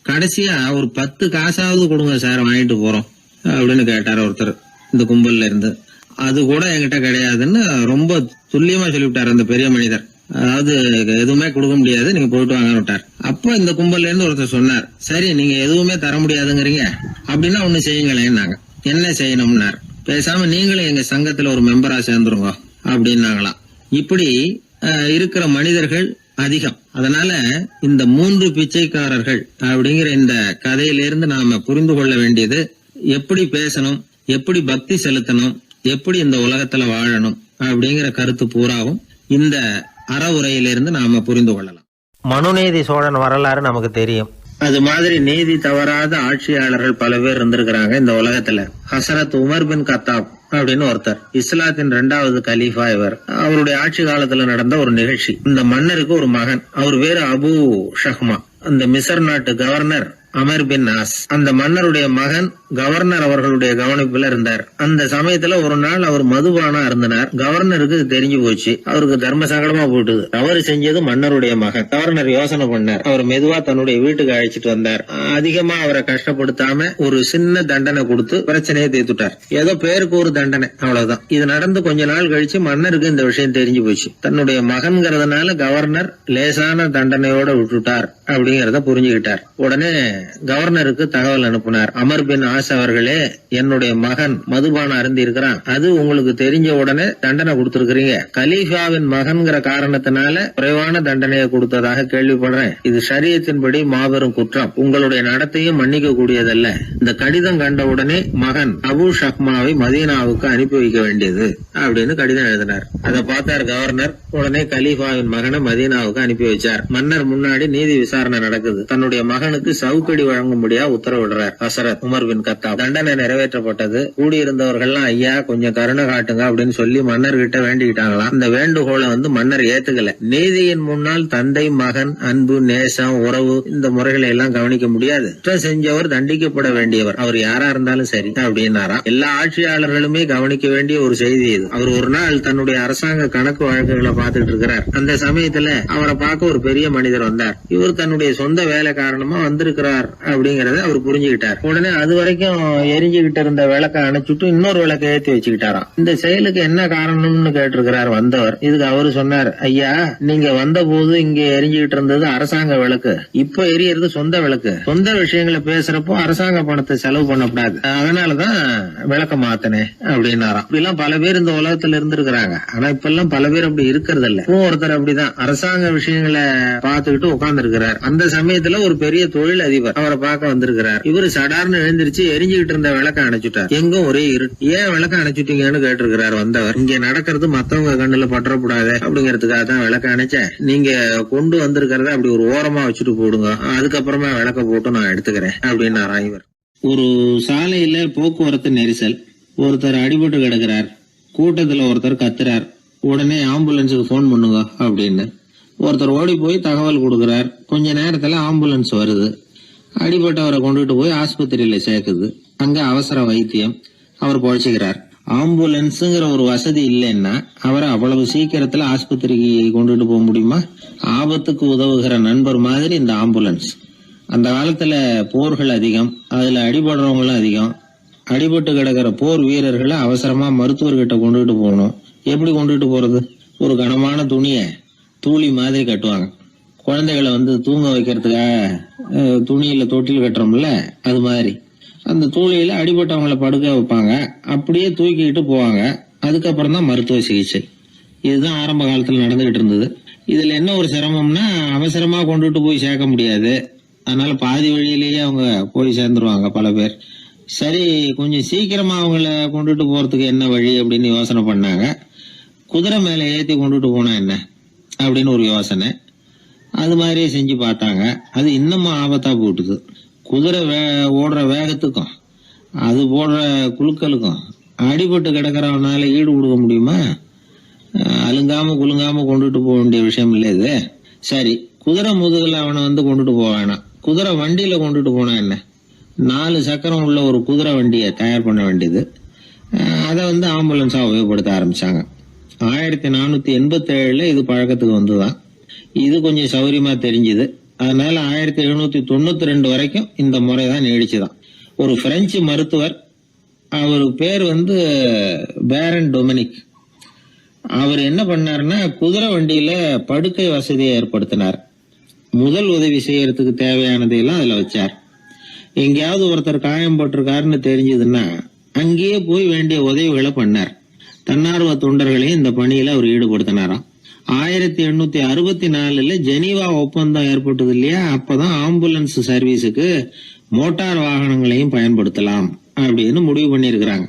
கடைசியா ஒரு 10 காசாவது கொடுங்க சார், வாங்கிட்டு போறோம் அப்படின்னு கேட்டார் ஒருத்தர் இந்த கும்பல்ல இருந்து. அது கூட என்கிட்ட கிடையாதுன்னு ரொம்ப துல்லியமா சொல்லிவிட்டார் அந்த பெரிய மனிதர். அதாவது எதுவுமே கொடுக்க முடியாது, நீங்க போயிட்டு வாங்க விட்டார். அப்ப இந்த கும்பல்ல இருந்து ஒருத்தர் சொன்னார், சரி நீங்க எதுவுமே தர முடியாதுங்கிறீங்க, அப்படின்னா ஒண்ணு செய்யுங்களேன்னாங்க. என்ன செய்யணும்னார். பேசாம நீங்களும் எங்க சங்கத்துல ஒரு மெம்பரா சேர்ந்துருங்க அப்படின்னாங்களாம். இப்படி இருக்கிற மனிதர்கள் அதிகம். அதனால இந்த 3 பிச்சைக்காரர்கள் அப்படிங்கிற இந்த கதையிலிருந்து நாம புரிந்து கொள்ள வேண்டியது, எப்படி பேசணும், எப்படி பக்தி செலுத்தணும், எப்படி இந்த உலகத்துல வாழணும் அப்படிங்கிற கருத்து பூராவும் இந்த அறவுரையிலிருந்து நாம புரிந்து கொள்ளலாம். மனுநீதி சோழன் வரலாறு நமக்கு தெரியும். அது மாதிரி நீதி தவறாத ஆட்சியாளர்கள் பல பேர் இருந்திருக்கிறாங்க இந்த உலகத்துல. ஹசரத் உமர் பின் கத்தாப் அப்படின்னு ஒருத்தர், இஸ்லாத்தின் 2வது கலீஃபா இவர். அவருடைய ஆட்சி காலத்துல நடந்த ஒரு நிகழ்ச்சி. இந்த மன்னருக்கு ஒரு மகன், அவர் பேரு அபு ஷஹ்மா. அந்த மிசர் நாட்டு கவர்னர் அமர் பின் ஆஸ், அந்த மன்னருடைய மகன் கவர்னர் அவர்களுடைய கவனிப்புல இருந்தார். அந்த சமயத்துல ஒரு நாள் அவர் மதுபானா இருந்தனர். கவர்னருக்கு தெரிஞ்சு போச்சு. அவருக்கு தர்ம சங்கடமா போயிட்டுது. தவறு செஞ்சது மன்னருடைய மகன். கவர்னர் யோசனை பண்ணார். அவர் மெதுவா தன்னுடைய வீட்டுக்கு அழைச்சிட்டு வந்தார். அதிகமா அவரை கஷ்டப்படுத்தாம ஒரு சின்ன தண்டனை கொடுத்து பிரச்சனையை தீர்த்துட்டார். ஏதோ பேருக்கு ஒரு தண்டனை, அவ்வளவுதான். இது நடந்து கொஞ்ச நாள் கழிச்சு மன்னருக்கு இந்த விஷயம் தெரிஞ்சு போச்சு. தன்னுடைய மகன்கிறதுனால கவர்னர் லேசான தண்டனையோட விட்டுட்டார் அப்படிங்கறத புரிஞ்சுக்கிட்டார். உடனே கவர்னருக்கு தகவல் அனுப்பினார். அமர் பின் ஆஸ் அவர்களே, என்னுடைய மகன் மதுபானம் அருந்தி இருக்கிறான். அது உங்களுக்கு தெரிஞ்ச உடனே தண்டனை கொடுத்திருக்கிறீங்க. கலீஃபாவின் மகன்கிற காரணத்தினால குறைவான தண்டனையை கொடுத்ததாக கேள்விப்படுறேன். இது ஷரியத்தின்படி மாபெரும் குற்றம். உங்களுடைய நடத்தையும் மன்னிக்க கூடியதல்ல. இந்த கடிதம் கண்ட உடனே மகன் அபு ஷஹ்மாவை மதீனாவுக்கு அனுப்பி வைக்க வேண்டியது அப்படின்னு கடிதம் எழுதினார். அதை பார்த்தார் கவர்னர். உடனே கலீஃபாவின் மகனை மதீனாவுக்கு அனுப்பி வச்சார். மன்னர் முன்னாடி நீதி விசாரணை நடக்குது. தன்னுடைய மகனுக்கு சவுக்கடி வழங்கும்படியா உத்தரவிடுறார் ஹசரத் உமர் பின் கத்தாப். தண்டனை நிறைவேற்றப்பட்டது. கூடியிருந்தவர்கள் ஐயா கொஞ்சம் கருணை காட்டுங்க அப்படின்னு சொல்லி மன்னர் கிட்ட வேண்டிக்கிட்டாங்களாம். அந்த வேண்டுகோளை மன்னர் ஏத்துக்கல. நீதியின் முன்னால் தந்தை மகன் அன்பு நேசம் உறவு இந்த முறைகளை எல்லாம் கவனிக்க முடியாது. குற்றம் செஞ்சவர் தண்டிக்கப்பட வேண்டியவர், அவர் யாரா இருந்தாலும் சரி அப்படின்னாராம். எல்லா ஆட்சியாளர்களுமே கவனிக்க வேண்டிய ஒரு செய்தி இது. அவர் ஒரு நாள் தன்னுடைய அரசாங்க கணக்கு வழக்குகளை பார்த்துட்டு இருக்கிறார். அந்த சமயத்துல அவரை பார்க்க ஒரு பெரிய மனிதர் வந்தார். இவர் தன்னுடைய சொந்த வேலை காரணமா வந்திருக்கிறார் அப்படிங்கறத அவர் புரிஞ்சுக்கிட்டார். உடனே அது வரைக்கும் எரிஞ்சுகிட்டு இருந்த விளக்க அணைச்சுட்டு இன்னொரு விளக்க ஏற்றி வச்சுக்கிட்டாராம். இந்த செயலுக்கு என்ன காரணம்னு கேட்டிருக்கிறார் வந்தவர். இதுக்கு அவரு சொன்னார், ஐயா நீங்க வந்த போது இங்க எரிஞ்சுகிட்டு இருந்தது அரசாங்க விளக்கு, இப்ப எரியறது சொந்த விளக்கு. சொந்த விஷயங்களை பேசுறப்போ அரசாங்க பணத்தை செலவு பண்ணக்கூடாது, அதனாலதான் விளக்க மாத்தினேன் அப்படின்னாராம். இப்படிலாம் பல பேர் இந்த உலகத்துல இருந்திருக்கிறாங்க. ஆனா இப்ப எல்லாம் பல பேர் அப்படி இருக்கிறது இல்ல. ஒருத்தர் அப்படிதான் அரசாங்க விஷயங்களை பார்த்துக்கிட்டு உட்கார்ந்து இருக்கிறார். அந்த சமயத்துல ஒரு பெரிய தொழில் அதிபர் அவரை பார்க்க வந்திருக்கிறார். இவரு சடார்னு எழுந்திருச்சு எரிஞ்சுகிட்டு இருந்த விளக்க அணைச்சுட்டார். எங்கும் ஒரே இருட்டு. ஏன் விளக்க அணைச்சுட்டீங்கன்னு கேட்டிருக்கிறார் வந்தவர். இங்க நடக்கிறது மத்தவங்க கண்ணுல பற்றக்கூடாது அப்படிங்கறதுக்காக தான் விளக்க அணைச்சேன். நீங்க கொண்டு வந்திருக்கிறத அப்படி ஒரு ஓரமா வச்சுட்டு போடுங்க, அதுக்கப்புறமா விளக்க போட்டு நான் எடுத்துக்கிறேன் அப்படின்னாரா இவர். ஒரு சாலையில போக்குவரத்து நெரிசல். ஒருத்தர் அடிபட்டு கிடக்கிறார். கூட்டத்துல ஒருத்தர் கத்துறார். உடனே ஆம்புலன்ஸுக்கு போன் பண்ணுங்க அப்படின்னு ஒருத்தர் ஓடி போய் தகவல் கொடுக்கிறார். கொஞ்ச நேரத்துல ஆம்புலன்ஸ் வருது. அடிபட்டவரை கொண்டுட்டு போய் ஆஸ்பத்திரியில சேர்க்குது. அங்க அவசர வைத்தியம். அவர் பொழைச்சுக்கிறார். ஆம்புலன்ஸுங்கிற ஒரு வசதி இல்லைன்னா அவரை அவ்வளவு சீக்கிரத்துல ஆஸ்பத்திரிக்கு கொண்டுட்டு போக முடியுமா? ஆபத்துக்கு உதவுகிற நண்பர் மாதிரி இந்த ஆம்புலன்ஸ். அந்த காலத்துல போர்கள் அதிகம், அதுல அடிபடுறவங்களும் அதிகம். அடிபட்டு கிடக்கிற போர் வீரர்களை அவசரமா மருத்துவர்கிட்ட கொண்டுட்டு போகணும். எப்படி கொண்டுட்டு போறது? ஒரு கனமான துணிய தூளி மாதிரி கட்டுவாங்க. குழந்தைகளை தூங்க வைக்கிறதுக்காக துணியில தொட்டில் கட்டுறோம்ல, அது மாதிரி அந்த தூளியில அடிபட்டவங்களை படுக்க வைப்பாங்க. அப்படியே தூக்கிட்டு போவாங்க. அதுக்கப்புறம் தான் மருத்துவ சிகிச்சை. இதுதான் ஆரம்ப காலத்துல நடந்துகிட்டு இருந்தது. இதுல என்ன ஒரு சிரமம்னா அவசரமா கொண்டுட்டு போய் சேர்க்க முடியாது. அதனால பாதி வழியிலேயே அவங்க போய் சேர்ந்துருவாங்க பல பேர். சரி, கொஞ்சம் சீக்கிரமா அவங்கள கொண்டுட்டு போறதுக்கு என்ன வழி அப்படின்னு யோசனை பண்ணாங்க. குதிரை மேல ஏத்தி கொண்டுட்டு போனா என்ன அப்படின்னு ஒரு யோசனை. அது மாதிரியே செஞ்சு பார்த்தாங்க. அது இன்னமும் ஆபத்தா போட்டுது. குதிரை ஓடுற வேகத்துக்கும் அது போடுற குலுக்கலுக்கும் அடிபட்டு கிடக்கிறவனால ஈடு கொடுக்க முடியுமா? அலுங்காம குலுங்காம கொண்டுட்டு போக வேண்டிய விஷயம் இல்லை இது. சரி, குதிரை முதுகுல அவனை கொண்டுட்டு போக வேணாம், குதிரை வண்டியில கொண்டுட்டு போனா என்ன? 4 சக்கரம் உள்ள ஒரு குதிரை வண்டியை தயார் பண்ண வேண்டியது. அதை ஆம்புலன்ஸா உபயோகப்படுத்த ஆரம்பிச்சாங்க. 1487 இது பழக்கத்துக்கு வந்துதான். இது கொஞ்சம் சௌரியமா தெரிஞ்சுது. அதனால 1792 வரைக்கும் இந்த முறைதான் நீடிச்சுதான். ஒரு பிரெஞ்சு மருத்துவர், அவரு பேர் பேரன் டொமினிக். அவர் என்ன பண்ணாருன்னா குதிரை வண்டியில படுக்கை வசதியை ஏற்படுத்தினார். முதல் உதவி செய்யறதுக்கு தேவையானதையெல்லாம் அதுல வச்சார். எங்கேயாவது ஒருத்தர் காயம் போட்டிருக்காருன்னு தெரிஞ்சதுன்னா அங்கேயே போய் வேண்டிய உதவிகளை பண்ணார். தன்னார்வ தொண்டர்களையும் இந்த பணியில அவர் ஈடுபடுத்தினாராம். 1864 ஜெனீவா ஒப்பந்தம் ஏற்பட்டது இல்லையா, அப்பதான் ஆம்புலன்ஸ் சர்வீஸுக்கு மோட்டார் வாகனங்களையும் பயன்படுத்தலாம் அப்படின்னு முடிவு பண்ணிருக்கிறாங்க.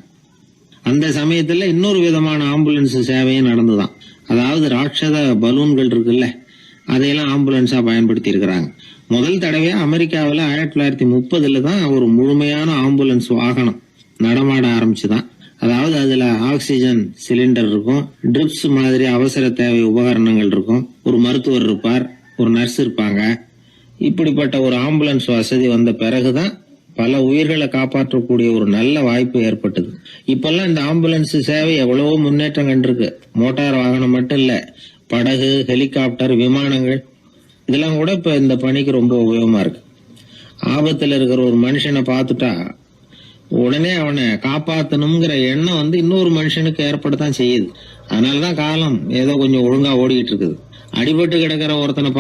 அந்த சமயத்துல இன்னொரு விதமான ஆம்புலன்ஸ் சேவையும் நடந்துதான். அதாவது ராட்சத பலூன்கள் இருக்குல்ல, அதையெல்லாம் ஆம்புலன்ஸா பயன்படுத்தி இருக்கிறாங்க. முதல் தடவையா அமெரிக்காவில் 1930 தான் ஒரு முழுமையான ஆம்புலன்ஸ் வாகனம் நடமாட ஆரம்பிச்சுதான். அதாவது அதுல ஆக்சிஜன் சிலிண்டர் இருக்கும், ட்ரிப்ஸ் மாதிரி அவசர தேவை உபகரணங்கள் இருக்கும், ஒரு மருத்துவர் இருப்பார், ஒரு நர்ஸ் இருப்பாங்க. இப்படிப்பட்ட ஒரு ஆம்புலன்ஸ் வசதி வந்த பிறகுதான் பல உயிர்களை காப்பாற்றக்கூடிய ஒரு நல்ல வாய்ப்பு ஏற்பட்டது. இப்பெல்லாம் இந்த ஆம்புலன்ஸ் சேவை எவ்வளவோ முன்னேற்றம் கண்டிருக்கு. மோட்டார் வாகனம் மட்டும் இல்ல, படகு, ஹெலிகாப்டர், விமானங்கள் இதெல்லாம் கூட இப்ப இந்த பணிக்கு ரொம்ப உபயோகமா இருக்கு. ஆபத்துல இருக்கிற ஒரு மனுஷனை பார்த்துட்டா உடனே அவனை காப்பாத்தணுங்கிற எண்ணம் இன்னொரு மனுஷனுக்கு ஏற்படத்தான் செய்யுது. அதனாலதான் காலம் ஏதோ கொஞ்சம் ஒழுங்கா ஓடிக்கிட்டு இருக்குது. அடிபட்டு கிடக்கிற ஒருத்தனை